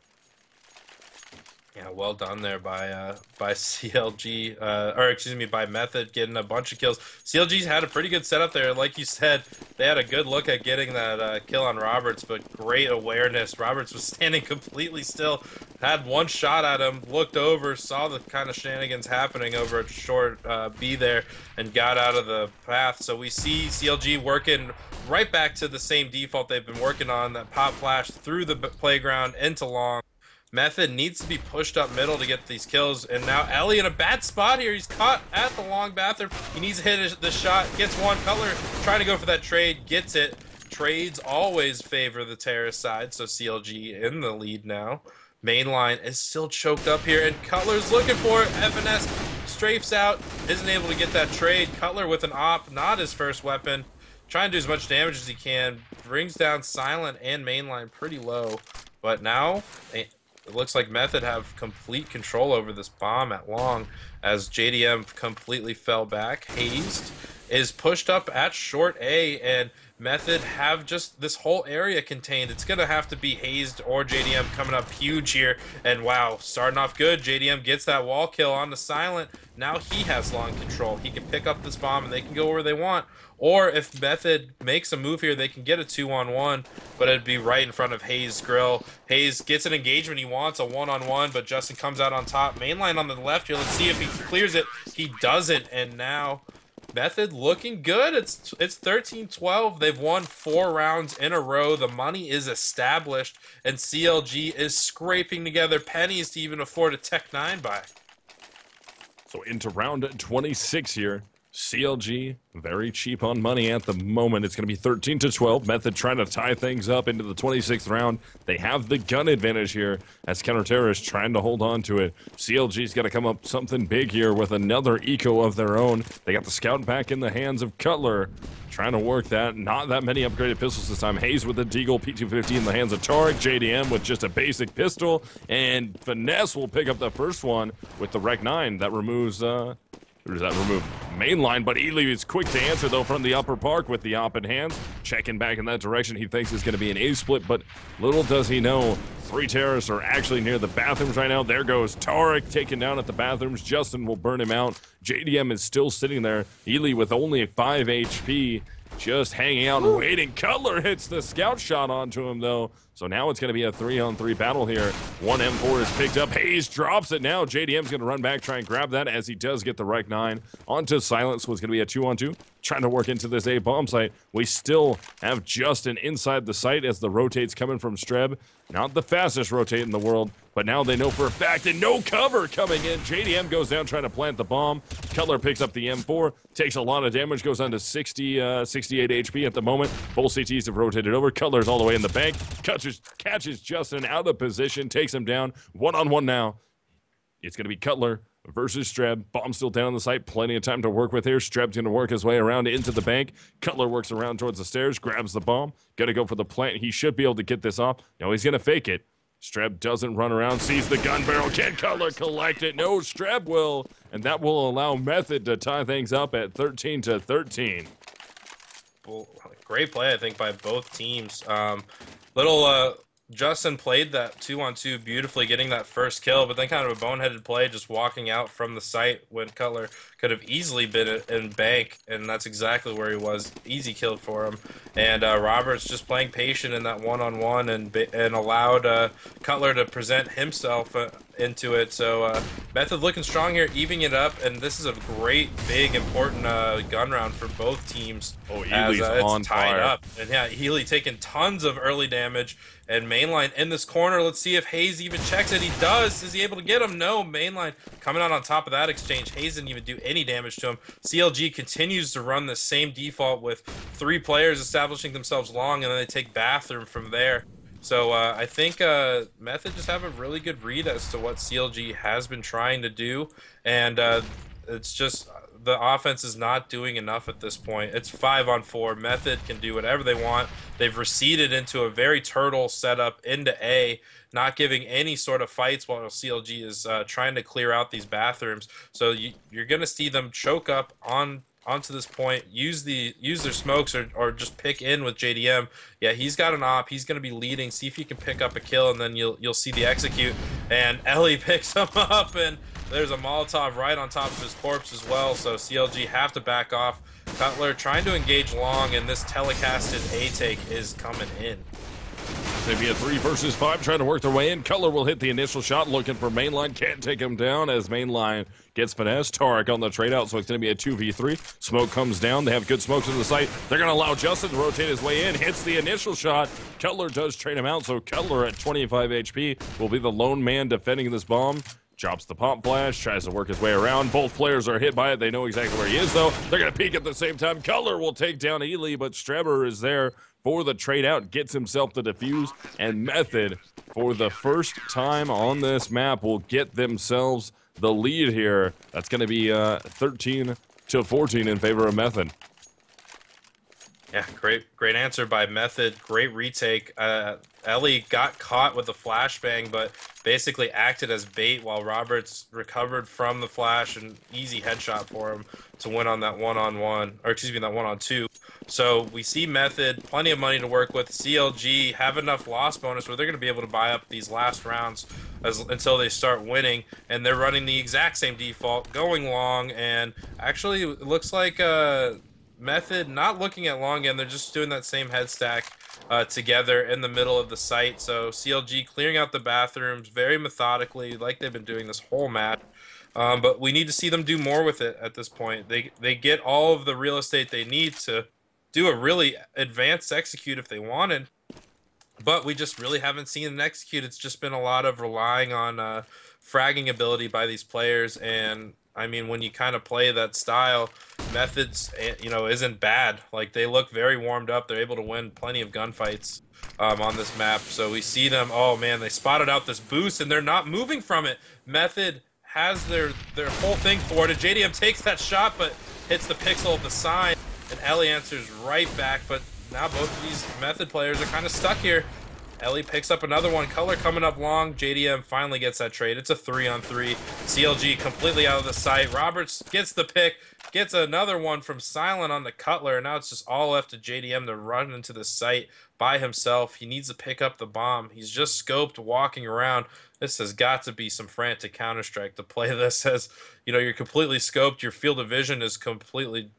Yeah, well done there by CLG, or excuse me, by Method, getting a bunch of kills. CLG's had a pretty good setup there. Like you said, they had a good look at getting that kill on Roberts, but great awareness. Roberts was standing completely still, had 1 shot at him, looked over, saw the kind of shenanigans happening over at short B there, and got out of the path. So we see CLG working right back to the same default they've been working on, that pop flash through the playground into long. Method needs to be pushed up middle to get these kills, and now Ellie in a bad spot here. He's caught at the long bathroom. He needs to hit the shot, gets 1. Cutler trying to go for that trade, gets it. Trades always favor the terrorist side, so CLG in the lead now. Mainline is still choked up here, and Cutler's looking for it. FNS strafes out, isn't able to get that trade. Cutler with an op, not his first weapon. Trying to do as much damage as he can. Brings down Silent and Mainline pretty low, but now it looks like Method have complete control over this bomb at long, as JDM completely fell back. Hazed is pushed up at short A, and Method have just this whole area contained. It's going to have to be Hazed or JDM coming up huge here. And wow, starting off good. JDM gets that wall kill on the Silent. Now he has long control. He can pick up this bomb and they can go where they want. Or if Method makes a move here, they can get a 2-on-1, but it'd be right in front of Hayes' grill. Hayes gets an engagement he wants, a 1-on-1, but Justin comes out on top. Mainline on the left here. Let's see if he clears it. He doesn't, and now Method looking good. It's 13-12. They've won 4 rounds in a row. The money is established, and CLG is scraping together pennies to even afford a Tech 9 buy. So into round 26 here. CLG, very cheap on money at the moment. It's going to be 13-12. Method trying to tie things up into the 26th round. They have the gun advantage here as Commentators trying to hold on to it. CLG's got to come up something big here with another eco of their own. They got the scout back in the hands of Cutler. Trying to work that. Not that many upgraded pistols this time. Hayes with the Deagle P250 in the hands of Tarek. JDM with just a basic pistol. And Finesse will pick up the first one with the Rec 9. That removes... Or does that remove mainline? But Ely is quick to answer, though, from the upper park with the op in hands. Checking back in that direction. He thinks it's going to be an A-split, but little does he know. 3 terrorists are actually near the bathrooms right now. There goes Tarek taken down at the bathrooms. Justin will burn him out. JDM is still sitting there. Ely with only 5 HP. Just hanging out and waiting. Cutler hits the scout shot onto him, though. So now it's going to be a 3-on-3 battle here. 1 M4 is picked up. Hayes drops it now. JDM's going to run back, try and grab that as he does get the Rec 9. Onto Silence was going to be a 2-on-2. Trying to work into this A bomb site. We still have Justin inside the site as the rotates coming from Streb. Not the fastest rotate in the world, but now they know for a fact, and no cover coming in. JDM goes down trying to plant the bomb. Cutler picks up the M4, takes a lot of damage, goes on to 68 HP at the moment. Both CTs have rotated over. Cutler's all the way in the bank. Catches Justin out of position, takes him down. 1-on-1 now. It's going to be Cutler versus Streb. Bomb still down on the site. Plenty of time to work with here. Streb's going to work his way around into the bank. Cutler works around towards the stairs, grabs the bomb. Got to go for the plant. He should be able to get this off. No, he's going to fake it. Streb doesn't run around, sees the gun barrel. Can Cutler collect it? No, Streb will. And that will allow Method to tie things up at 13-13. Well, great play, I think, by both teams. Justin played that 2-on-2 beautifully, getting that first kill, but then kind of a boneheaded play, just walking out from the site when Cutler could have easily been in bank, and that's exactly where he was. Easy kill for him. And Roberts just playing patient in that 1-on-1 and allowed Cutler to present himself into it. So Method looking strong here, evening it up, and this is a great, big, important gun round for both teams. Oh, Ely's on tied fire. Up. And yeah, Ely taking tons of early damage. And Mainline in this corner. Let's see if Hayes even checks it. He does. Is he able to get him? No. Mainline coming out on top of that exchange. Hayes didn't even do any damage to him. CLG continues to run the same default with 3 players establishing themselves long, and then they take bathroom from there. So I think Method just have a really good read as to what CLG has been trying to do. And it's just... the offense is not doing enough at this point. It's 5-on-4. Method can do whatever they want. They've receded into a very turtle setup into A, not giving any sort of fights while CLG is trying to clear out these bathrooms. So you're going to see them choke up onto this point, use their smokes or just pick in with JDM. Yeah, he's got an op. He's going to be leading. See if he can pick up a kill, and then you'll see the execute. And Ellie picks him up, and there's a Molotov right on top of his corpse as well, so CLG have to back off. Cutler trying to engage long, and this telecasted A-take is coming in. Maybe a 3 versus 5 trying to work their way in. Cutler will hit the initial shot, looking for Mainline. Can't take him down as Mainline gets finessed. Tarek on the trade out, so it's going to be a 2v3. Smoke comes down. They have good smokes in the site. They're going to allow Justin to rotate his way in. Hits the initial shot. Cutler does trade him out, so Cutler at 25 HP will be the lone man defending this bomb. Drops the pop flash, tries to work his way around. Both players are hit by it. They know exactly where he is, though. They're going to peek at the same time. Cutler will take down Ely, but Streber is there for the trade out, gets himself to defuse, and Method, for the first time on this map, will get themselves the lead here. That's going to be 13-14 in favor of Method. Yeah, great answer by Method. Great retake. Ellie got caught with the flashbang, but basically acted as bait while Roberts recovered from the flash. An easy headshot for him to win on that 1-on-1, or excuse me, that 1-on-2. So we see Method, plenty of money to work with. CLG have enough loss bonus where they're going to be able to buy up these last rounds until they start winning. And they're running the exact same default, going long. And actually, it looks like Method not looking at long end. They're just doing that same head stack together in the middle of the site. So CLG clearing out the bathrooms very methodically, like they've been doing this whole match. But we need to see them do more with it at this point. They get all of the real estate they need to do a really advanced execute if they wanted, but we just really haven't seen an execute. It's just been a lot of relying on fragging ability by these players, and I mean, when you kind of play that style, Methods, isn't bad. Like, they look very warmed up. They're able to win plenty of gunfights on this map. So we see them. Oh man, they spotted out this boost, and they're not moving from it. Method has their whole thing forwarded. JDM takes that shot, but hits the pixel of the sign. And Ellie answers right back, but now both of these Method players are kind of stuck here. Ellie picks up another one. Color coming up long. JDM finally gets that trade. It's a 3-on-3. CLG completely out of the sight. Roberts gets the pick, gets another one from Silent on the Cutler, and now it's just all left to JDM to run into the site by himself. He needs to pick up the bomb. He's just scoped, walking around. This has got to be some frantic Counter-Strike to play this as, you're completely scoped. Your field of vision is completely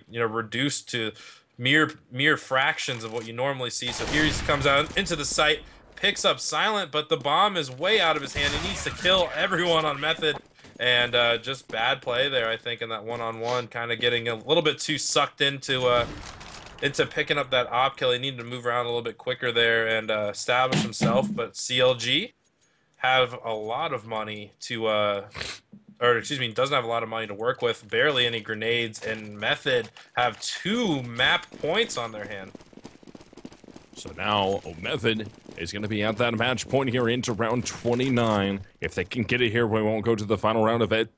reduced to mere fractions of what you normally see. So here he comes out into the site, picks up Silent, but the bomb is way out of his hand. He needs to kill everyone on Method, and just bad play there, I think, in that one-on-one, kind of getting a little bit too sucked into picking up that op kill. He needed to move around a little bit quicker there and establish himself, but CLG have a lot of money to doesn't have a lot of money to work with, barely any grenades, and Method have 2 map points on their hand. So now Method is going to be at that match point here into round 29. If they can get it here, we won't go to the final round of it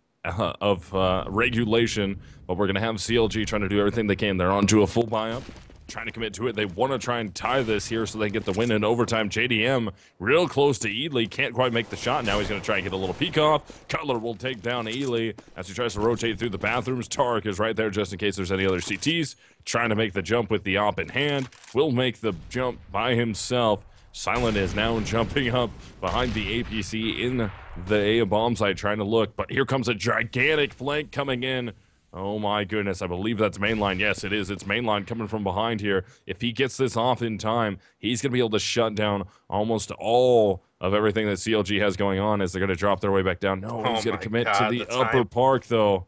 regulation, but we're going to have CLG trying to do everything they can. They're on to a full buy-up, trying to commit to it. They want to try and tie this here so they get the win in overtime. JDM real close to Ely, can't quite make the shot. Now he's going to try and get a little peek off. Cutler will take down Ely as he tries to rotate through the bathrooms. Tarek is right there just in case there's any other CTs. Trying to make the jump with the op in hand. Will make the jump by himself. Silent is now jumping up behind the APC in the A bomb site, trying to look, but here comes a gigantic flank coming in. Oh my goodness, I believe that's mainline. Yes, it is. It's mainline coming from behind here. If he gets this off in time, he's going to be able to shut down almost all of everything that CLG has going on as they're going to drop their way back down. No, he's going to commit to the upper park, though.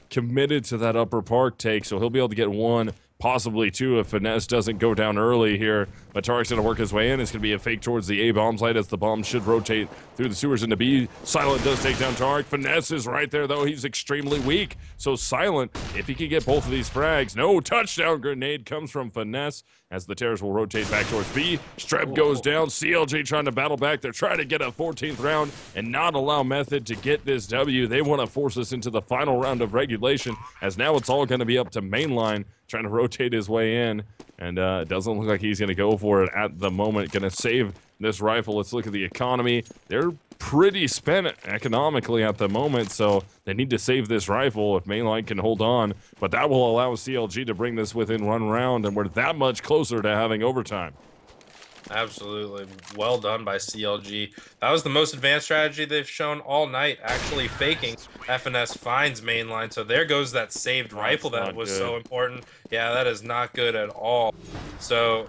Committed to that upper park take, so he'll be able to get 1, possibly 2 if Finesse doesn't go down early here. But Tarek's going to work his way in. It's going to be a fake towards the A bomb site as the bomb should rotate through the sewers into B. Silent does take down Tarek. Finesse is right there, though. He's extremely weak. So Silent, if he can get both of these frags, no touchdown grenade comes from Finesse as the Terrors will rotate back towards B. Streb goes down. CLG trying to battle back. They're trying to get a 14th round and not allow Method to get this W. They want to force us into the final round of regulation as now it's all going to be up to mainline trying to rotate his way in. And it doesn't look like he's going to go for it at the moment. Going to save this rifle. Let's look at the economy. They're pretty spent economically at the moment, so they need to save this rifle if mainline can hold on. But that will allow CLG to bring this within 1 round, and we're that much closer to having overtime. Absolutely. Well done by CLG. That was the most advanced strategy they've shown all night, actually faking. FNS finds mainline, so there goes that saved rifle that was so important. Yeah, that is not good at all. So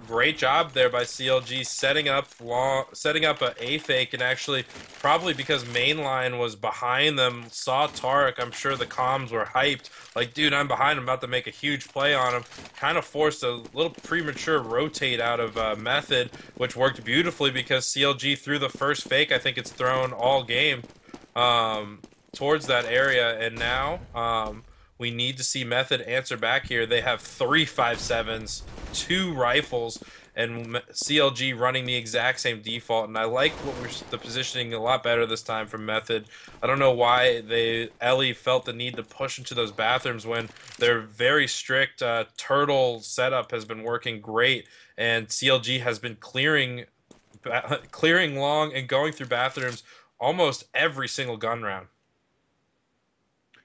great job there by CLG setting up a fake, and actually probably because mainline was behind them, saw Tarek. I'm sure the comms were hyped, like, dude, I'm behind him, about to make a huge play on him. Kind of forced a little premature rotate out of Method, which worked beautifully because CLG threw the first fake. I think it's thrown all game towards that area, and now we need to see Method answer back here. They have 3 5.7s, 2 rifles, and CLG running the exact same default. And I like the positioning a lot better this time from Method. I don't know why Ellie felt the need to push into those bathrooms when their very strict turtle setup has been working great, and CLG has been clearing long and going through bathrooms almost every single gun round.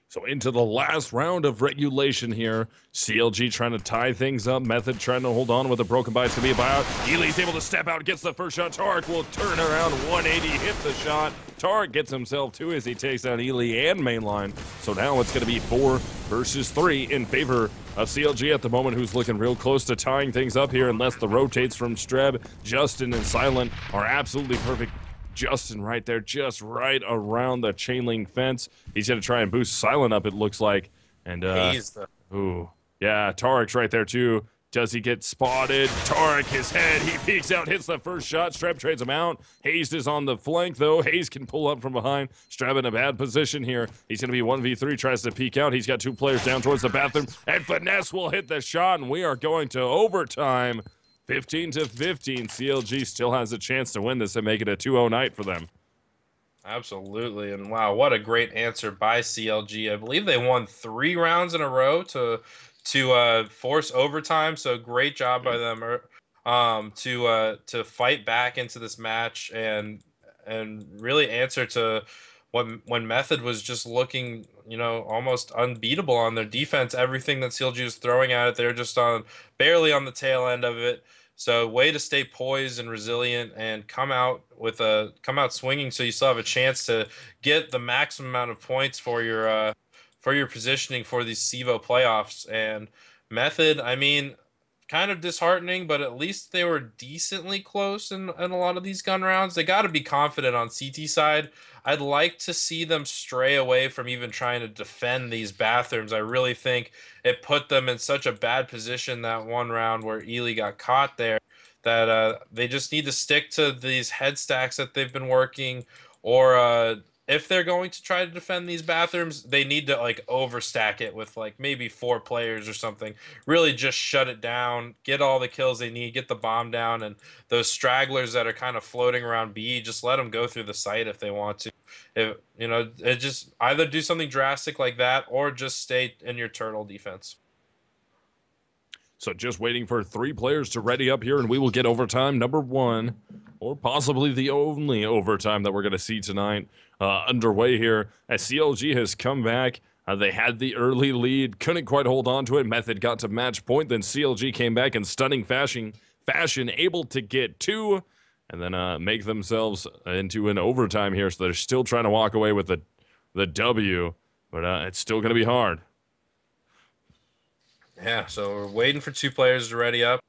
So into the last round of regulation here. CLG trying to tie things up. Method trying to hold on with a broken by. It's going to be a buyout. Ely's able to step out, gets the first shot. Tarek will turn around 180, hit the shot. Tarek gets himself two as he takes out Ely and Mainline. So now it's going to be 4 versus 3 in favor of CLG at the moment, who's looking real close to tying things up here unless the rotates from Streb. Justin and Silent are absolutely perfect. Justin right there, just right around the chain link fence. He's going to try and boost Silent up, it looks like. And, ooh, yeah, Tarek's right there, too. Does he get spotted? Tarek, his head, he peeks out, hits the first shot. Streb trades him out. Hayes is on the flank, though. Hayes can pull up from behind. Streb in a bad position here. He's going to be 1v3, tries to peek out. He's got 2 players down towards the bathroom. And Finesse will hit the shot, and we are going to overtime. 15-15. CLG still has a chance to win this and make it a 2-0 night for them. Absolutely, and wow, what a great answer by CLG. I believe they won 3 rounds in a row to force overtime. So great job by them to fight back into this match and really answer to when Method was just looking, almost unbeatable on their defense. Everything that CLG was throwing at it, they're just barely on the tail end of it. So way to stay poised and resilient and come out swinging, so you still have a chance to get the maximum amount of points for your positioning for these CEVO playoffs. And Method, I mean, kind of disheartening, but at least they were decently close in a lot of these gun rounds. They got to be confident on CT side. I'd like to see them stray away from even trying to defend these bathrooms. I really think it put them in such a bad position that one round where Ely got caught there that they just need to stick to these head stacks that they've been working, or if they're going to try to defend these bathrooms, they need to overstack it with maybe 4 players or something. Really just shut it down, get all the kills they need, get the bomb down, and those stragglers that are kind of floating around B, just let them go through the site if they want to. It just either do something drastic like that or just stay in your turtle defense. So just waiting for 3 players to ready up here, and we will get overtime number 1, or possibly the only overtime that we're going to see tonight underway here. As CLG has come back, they had the early lead, couldn't quite hold on to it. Method got to match point, then CLG came back in stunning fashion, able to get 2, and then make themselves into an overtime here. So they're still trying to walk away with the W, but it's still going to be hard. Yeah, so we're waiting for 2 players to ready up.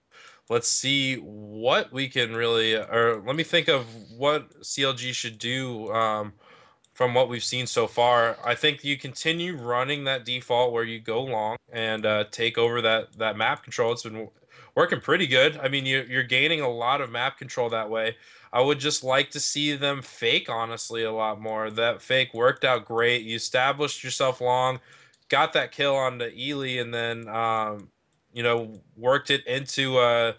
Let's see what we can let me think of what CLG should do from what we've seen so far. I think you continue running that default where you go long and take over that map control. It's been working pretty good. I mean, you're gaining a lot of map control that way. I would just like to see them fake, honestly, a lot more. That fake worked out great. You established yourself long, got that kill on the Ely, and then worked it into a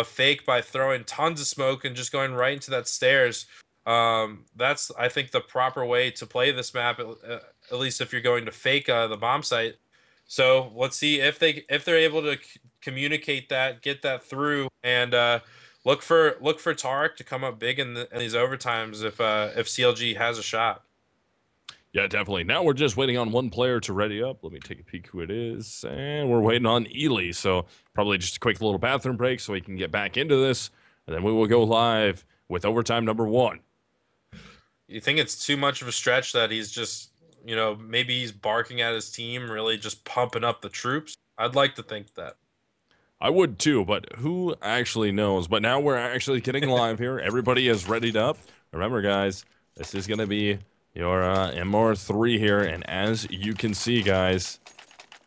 fake by throwing tons of smoke and just going right into that stairs. That's, I think, the proper way to play this map, at least if you're going to fake the bomb site. So let's see if they're able to communicate that, get that through, and look for Tarek to come up big in these overtimes if CLG has a shot. Yeah, definitely. Now we're just waiting on 1 player to ready up. Let me take a peek who it is. And we're waiting on Ely. So probably just a quick little bathroom break so we can get back into this. And then we will go live with overtime number 1. You think it's too much of a stretch that he's just, maybe he's barking at his team, really just pumping up the troops? I'd like to think that. I would too, but who actually knows? But now we're actually getting live here. Everybody is readied up. Remember, guys, this is going to be your MR3 here, and as you can see, guys,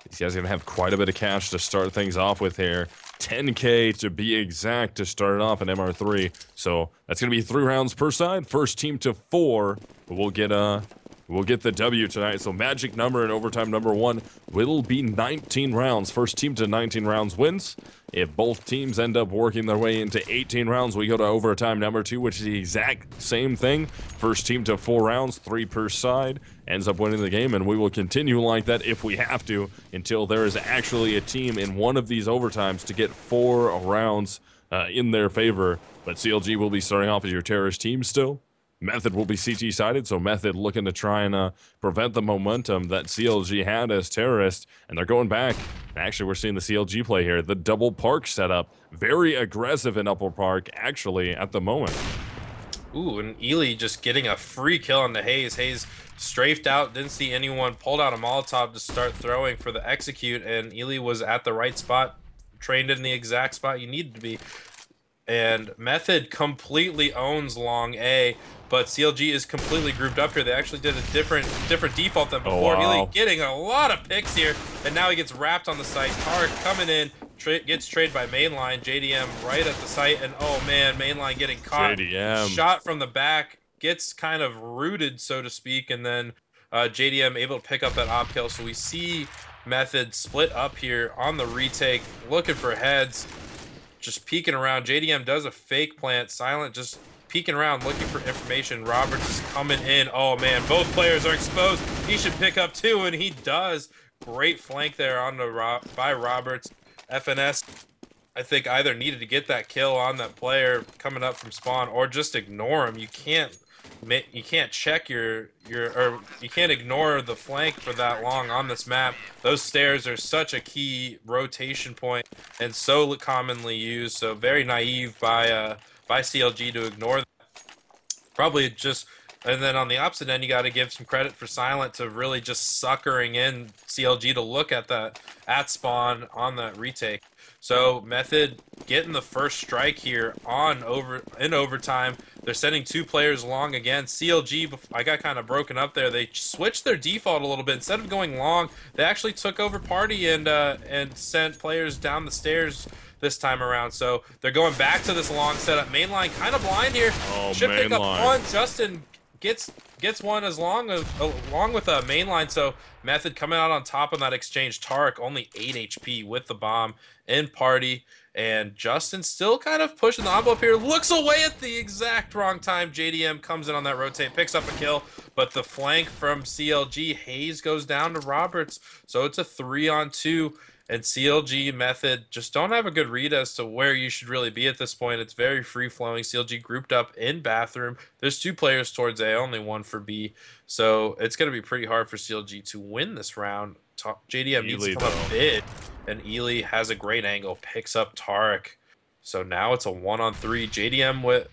these guys are going to have quite a bit of cash to start things off with here. 10K to be exact to start it off in MR3. So that's going to be 3 rounds per side. First team to 4 will get the W tonight. So magic number in overtime number 1 will be 19 rounds. First team to 19 rounds wins. If both teams end up working their way into 18 rounds, we go to overtime number 2, which is the exact same thing. First team to 4 rounds, 3 per side, ends up winning the game, and we will continue like that if we have to until there is actually a team in one of these overtimes to get 4 rounds in their favor. But CLG will be starting off as your terrorist team still. Method will be CT sided, so Method looking to try and prevent the momentum that CLG had as terrorists, and they're going back. Actually, we're seeing the CLG play here. The double park setup, very aggressive in upper park, actually, at the moment. Ooh, and Ely just getting a free kill on the Hayes. Hayes strafed out, didn't see anyone, pulled out a Molotov to start throwing for the execute, and Ely was at the right spot, trained in the exact spot you needed to be. And Method completely owns long A, but CLG is completely grouped up here. They actually did a different default than before. Oh, wow. Ely getting a lot of picks here, and now he gets wrapped on the site. Tarek coming in, gets traded by Mainline. JDM right at the site, and oh man, Mainline getting caught. JDM. Shot from the back, gets kind of rooted, so to speak, and then JDM able to pick up that op kill. So we see Method split up here on the retake, looking for heads. Just peeking around. JDM does a fake plant. Silent just peeking around, looking for information. Roberts is coming in. Oh, man, both players are exposed. He should pick up two, and he does. Great flank there on by Roberts. FNS, I think, either needed to get that kill on that player coming up from spawn or just ignore him. You can't check or you can't ignore the flank for that long on this map. Those stairs are such a key rotation point and so commonly used. So very naive by CLG to ignore that. Probably just, and then on the opposite end, you got to give some credit for Silent to really just suckering in CLG to look at that at spawn on that retake. So Method getting the first strike here in overtime. They're sending two players long again. CLG, I got kind of broken up there. They switched their default a little bit. Instead of going long, they actually took over party and sent players down the stairs this time around. So they're going back to this long setup. Mainline kind of blind here. Oh, should pick up Mainline. one. Justin gets one along with a Mainline. So Method coming out on top of that exchange. Tarek only 8 HP with the bomb in party, and Justin still kind of pushing the envelope here. Looks away at the exact wrong time. JDM comes in on that rotate, picks up a kill, but the flank from CLG, Hayes goes down to Roberts. So it's a 3-on-2. And CLG Method just don't have a good read as to where you should really be at this point. It's very free-flowing. CLG grouped up in bathroom. There's two players towards A, only one for B. So it's going to be pretty hard for CLG to win this round. JDM needs to come up big, and Ely has a great angle, picks up Tarek. So now it's a 1-on-3. JDM with,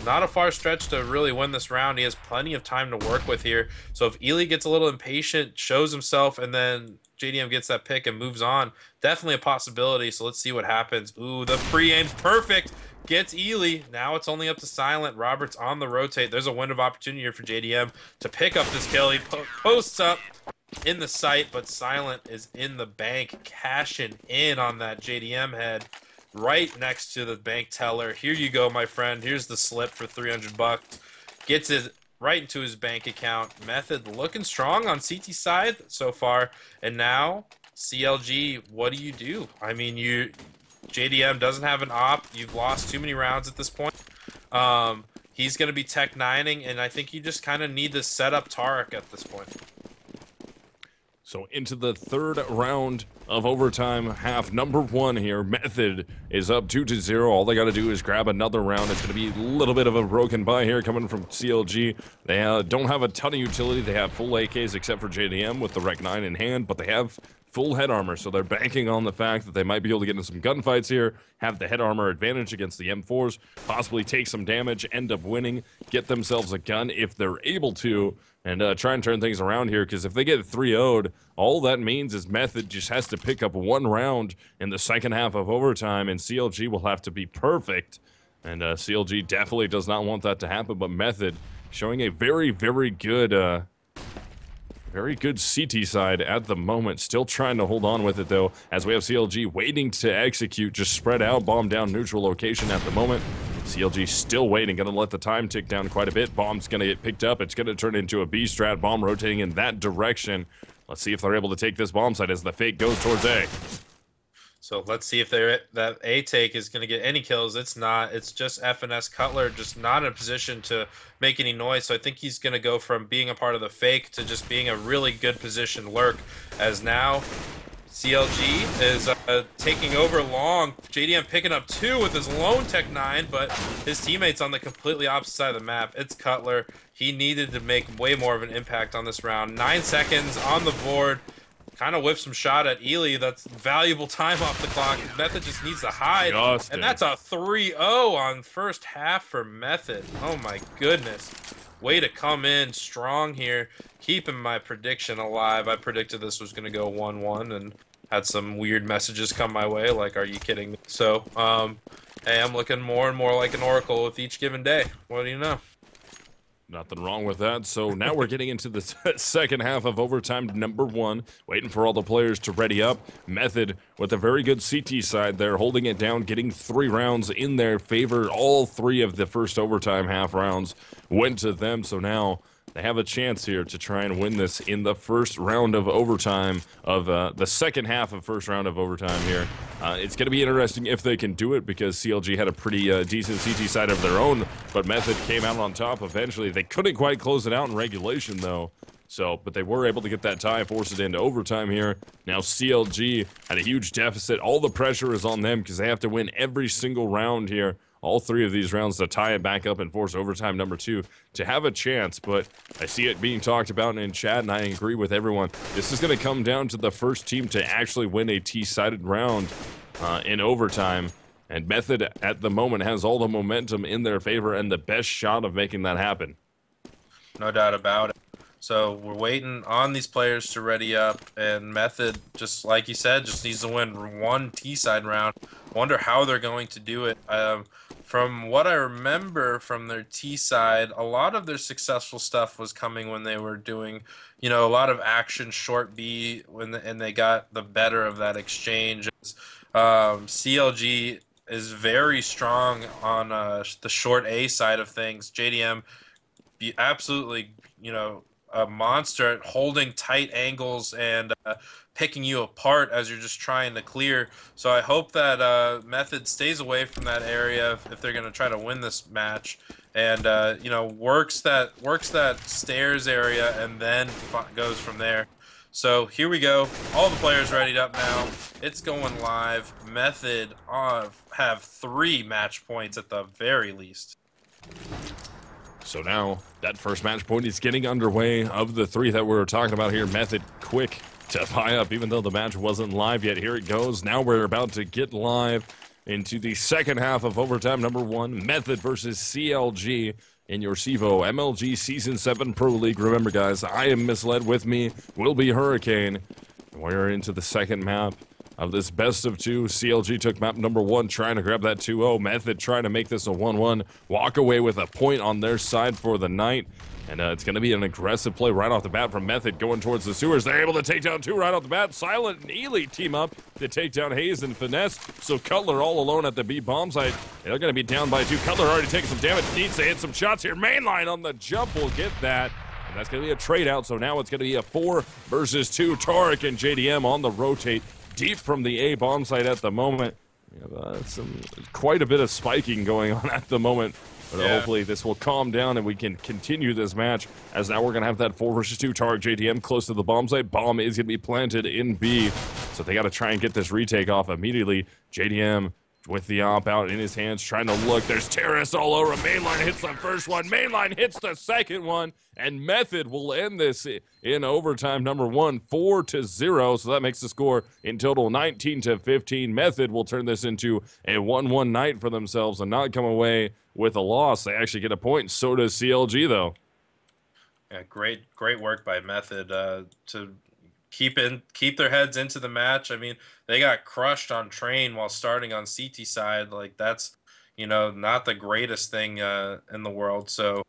not a far stretch to really win this round. He has plenty of time to work with here. So if Ely gets a little impatient, shows himself, and then JDM gets that pick and moves on, definitely a possibility. So let's see what happens. Ooh, the pre-aim's perfect. Gets Ely. Now it's only up to Silent. Roberts on the rotate. There's a window of opportunity here for JDM to pick up this kill. He posts up in the site, but Silent is in the bank, cashing in on that JDM head right next to the bank teller. Here you go, my friend. Here's the slip for 300 bucks. Gets it right into his bank account. Method looking strong on CT side so far. And now, CLG, what do? I mean, JDM doesn't have an op. You've lost too many rounds at this point. He's going to be tech 9ing, and I think you just kind of need to set up Tarek at this point. So into the third round of overtime, half number one here. Method is up 2-0. All they got to do is grab another round. It's going to be a little bit of a broken buy here coming from CLG. They don't have a ton of utility. They have full AKs except for JDM with the Rec 9 in hand, but they have full head armor, so they're banking on the fact that they might be able to get into some gunfights here, have the head armor advantage against the M4s, possibly take some damage, end up winning, get themselves a gun if they're able to, and try and turn things around here, because if they get 3-0'd, all that means is Method just has to pick up one round in the second half of overtime, and CLG will have to be perfect, and CLG definitely does not want that to happen, but Method showing a very, very good CT side at the moment. Still trying to hold on with it, though, as we have CLG waiting to execute. Just spread out, bomb down neutral location at the moment. CLG still waiting, going to let the time tick down quite a bit. Bomb's going to get picked up. It's going to turn into a B strat. Bomb rotating in that direction. Let's see if they're able to take this bomb site as the fake goes towards A. So let's see if that A take is going to get any kills. It's not. It's just FNS Cutler just not in a position to make any noise. So I think he's going to go from being a part of the fake to just being a really good position lurk, as now CLG is taking over long. JDM picking up 2 with his lone Tech 9, but his teammates on the completely opposite side of the map. It's Cutler. He needed to make way more of an impact on this round. 9 seconds on the board. Kind of whiffed some shot at Ely. That's valuable time off the clock. Method just needs to hide. And that's a 3-0 on first half for Method. Oh my goodness. Way to come in strong here. Keeping my prediction alive. I predicted this was going to go 1-1 and had some weird messages come my way like, are you kidding me? So, hey, I'm looking more and more like an oracle with each given day. What do you know? Nothing wrong with that. So now we're getting into the second half of overtime number 1. Waiting for all the players to ready up. Method with a very good CT side there, holding it down, getting 3 rounds in their favor. All 3 of the first overtime half rounds went to them. So now they have a chance here to try and win this in the first round of overtime of the second half of first round of overtime here. It's going to be interesting if they can do it because CLG had a pretty decent CT side of their own, but Method came out on top eventually. They couldn't quite close it out in regulation though. So, but they were able to get that tie, force it into overtime here. Now CLG had a huge deficit. All the pressure is on them because they have to win every single round here. All 3 of these rounds to tie it back up and force overtime number 2 to have a chance. But I see it being talked about in chat, and I agree with everyone. This is going to come down to the first team to actually win a T-sided round in overtime. And Method, at the moment, has all the momentum in their favor and the best shot of making that happen. No doubt about it. So we're waiting on these players to ready up, and Method, just like you said, just needs to win 1 T-side round. Wonder how they're going to do it. From what I remember from their T-side, a lot of their successful stuff was coming when they were doing, you know, a lot of action short B, and they got the better of that exchange. CLG is very strong on the short A side of things. JDM, absolutely, you know, a monster at holding tight angles and picking you apart as you're just trying to clear. So I hope that Method stays away from that area if they're going to try to win this match, and you know, works that stairs area and then goes from there. So here we go. All the players readied up now. It's going live. Method have 3 match points at the very least. So now that first match point is getting underway. Of the 3 that we were talking about here, Method quick to buy up, even though the match wasn't live yet. Here it goes. Now we're about to get live into the second half of overtime number 1. Method versus CLG in your CEVO MLG Season 7 Pro League. Remember, guys, I am Misled. With me will be Hurricane. We're into the second map of this best of 2. CLG took map number 1, trying to grab that 2-0. Method trying to make this a 1-1. Walk away with a point on their side for the night. And it's going to be an aggressive play right off the bat from Method going towards the sewers. They're able to take down 2 right off the bat. Silent and Ely team up to take down Hayes and Finesse. So Cutler all alone at the B bomb site. They're going to be down by 2. Cutler already taking some damage. Needs to hit some shots here. Mainline on the jump will get that. And that's going to be a trade out. So now it's going to be a 4 versus 2. Tarek and JDM on the rotate. Deep from the A bomb site at the moment. We have quite a bit of spiking going on at the moment. But hopefully this will calm down and we can continue this match, as now we're going to have that 4 versus 2 Tarek JDM close to the bomb site. Bomb is going to be planted in B. So they got to try and get this retake off immediately. JDM with the op out in his hands, trying to look. There's terrorists all over. Mainline hits the first one. Mainline hits the second one. And Method will end this in overtime number 1, 4-0. So that makes the score in total 19-15. Method will turn this into a 1-1 night for themselves and not come away with a loss. They actually get a point. So does CLG, though. Yeah, great work by Method to keep their heads into the match. I mean, they got crushed on Train while starting on CT side. Like, that's, you know, not the greatest thing in the world. So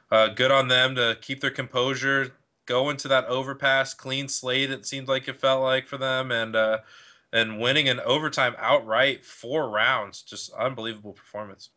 good on them to keep their composure, go into that overpass, clean slate, it seemed like it felt like for them, and winning an overtime outright 4 rounds. Just unbelievable performance.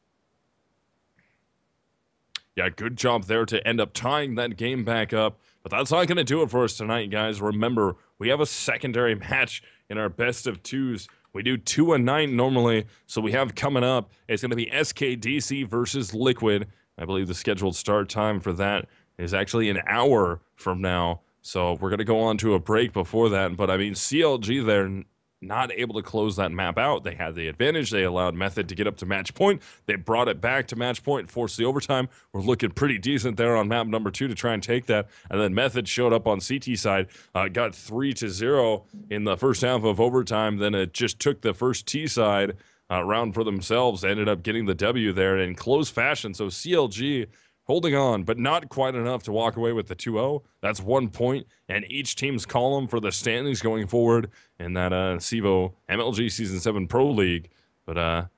Yeah, good job there to end up tying that game back up. But that's not going to do it for us tonight, guys. Remember, we have a secondary match in our best of 2s. We do 2 a night normally, so we have coming up, it's going to be SKDC versus Liquid. I believe the scheduled start time for that is actually an hour from now. So we're going to go on to a break before that. But I mean, CLG, they're not able to close that map out. They had the advantage. They allowed Method to get up to match point. They brought it back to match point, forced the overtime. We're looking pretty decent there on map number 2 to try and take that. And then Method showed up on CT side, got 3-0 in the first half of overtime. Then it just took the first T side round for themselves. They ended up getting the W there in close fashion. So CLG holding on, but not quite enough to walk away with the 2-0. That's 1 point, and each team's column for the standings going forward in that CEVO MLG Season 7 Pro League. But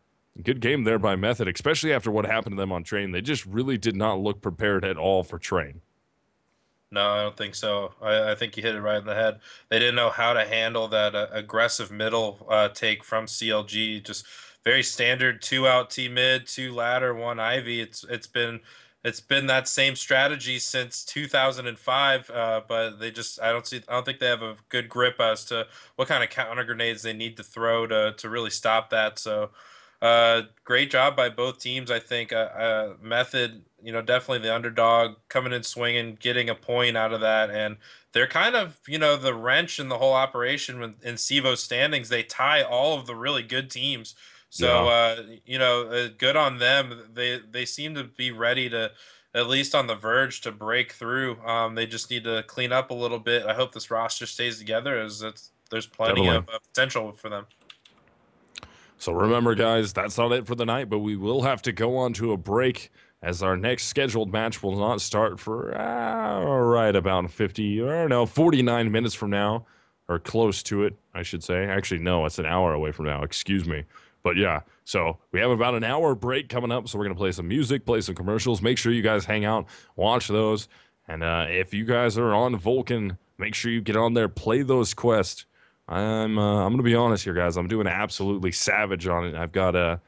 good game there by Method, especially after what happened to them on Train. They just really did not look prepared at all for Train. No, I don't think so. I think you hit it right in the head. They didn't know how to handle that aggressive middle take from CLG. Just very standard 2 out T mid, 2 ladder, 1 Ivy. It's been that same strategy since 2005. But I don't think they have a good grip as to what kind of counter grenades they need to throw to really stop that. So. Great job by both teams. I think Method, definitely the underdog, coming in swinging, getting a point out of that, and they're kind of, the wrench in the whole operation in CEVO standings. They tie all of the really good teams. So, Yeah, good on them. They seem to be ready to, at least on the verge, to break through. They just need to clean up a little bit. I hope this roster stays together, as there's plenty definitely. of potential for them. So remember, guys, that's not it for the night, but we will have to go on to a break as our next scheduled match will not start for right about 49 minutes from now, or close to it, I should say. Actually, no, it's an hour away from now. Excuse me. But yeah, so we have about an hour break coming up, so we're going to play some music, play some commercials. Make sure you guys hang out, watch those. And if you guys are on Vulcan, make sure you get on there, play those quests. I'm gonna be honest here, guys. I'm doing absolutely savage on it. I've got I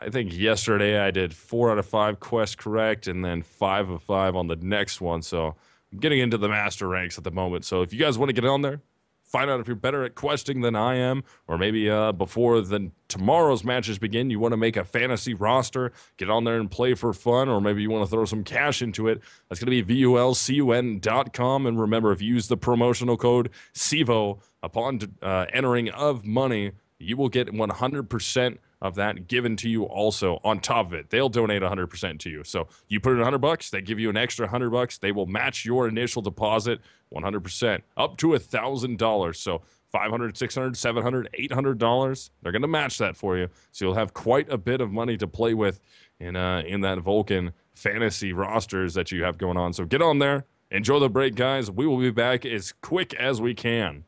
think yesterday I did 4 out of 5 quests correct, and then 5 of 5 on the next one. So I'm getting into the master ranks at the moment. So if you guys want to get on there, find out if you're better at questing than I am, or maybe before tomorrow's matches begin, you want to make a fantasy roster, get on there and play for fun, or maybe you want to throw some cash into it. That's going to be vulcun.com. And remember, if you use the promotional code CEVO upon entering of money, you will get 100% of that given to you also on top of it. They'll donate 100% to you. So you put in $100, they give you an extra $100. They will match your initial deposit 100% up to $1,000. So $500, $600, $700, $800, they're going to match that for you. So you'll have quite a bit of money to play with in that Vulcan fantasy rosters that you have going on. So get on there. Enjoy the break, guys. We will be back as quick as we can.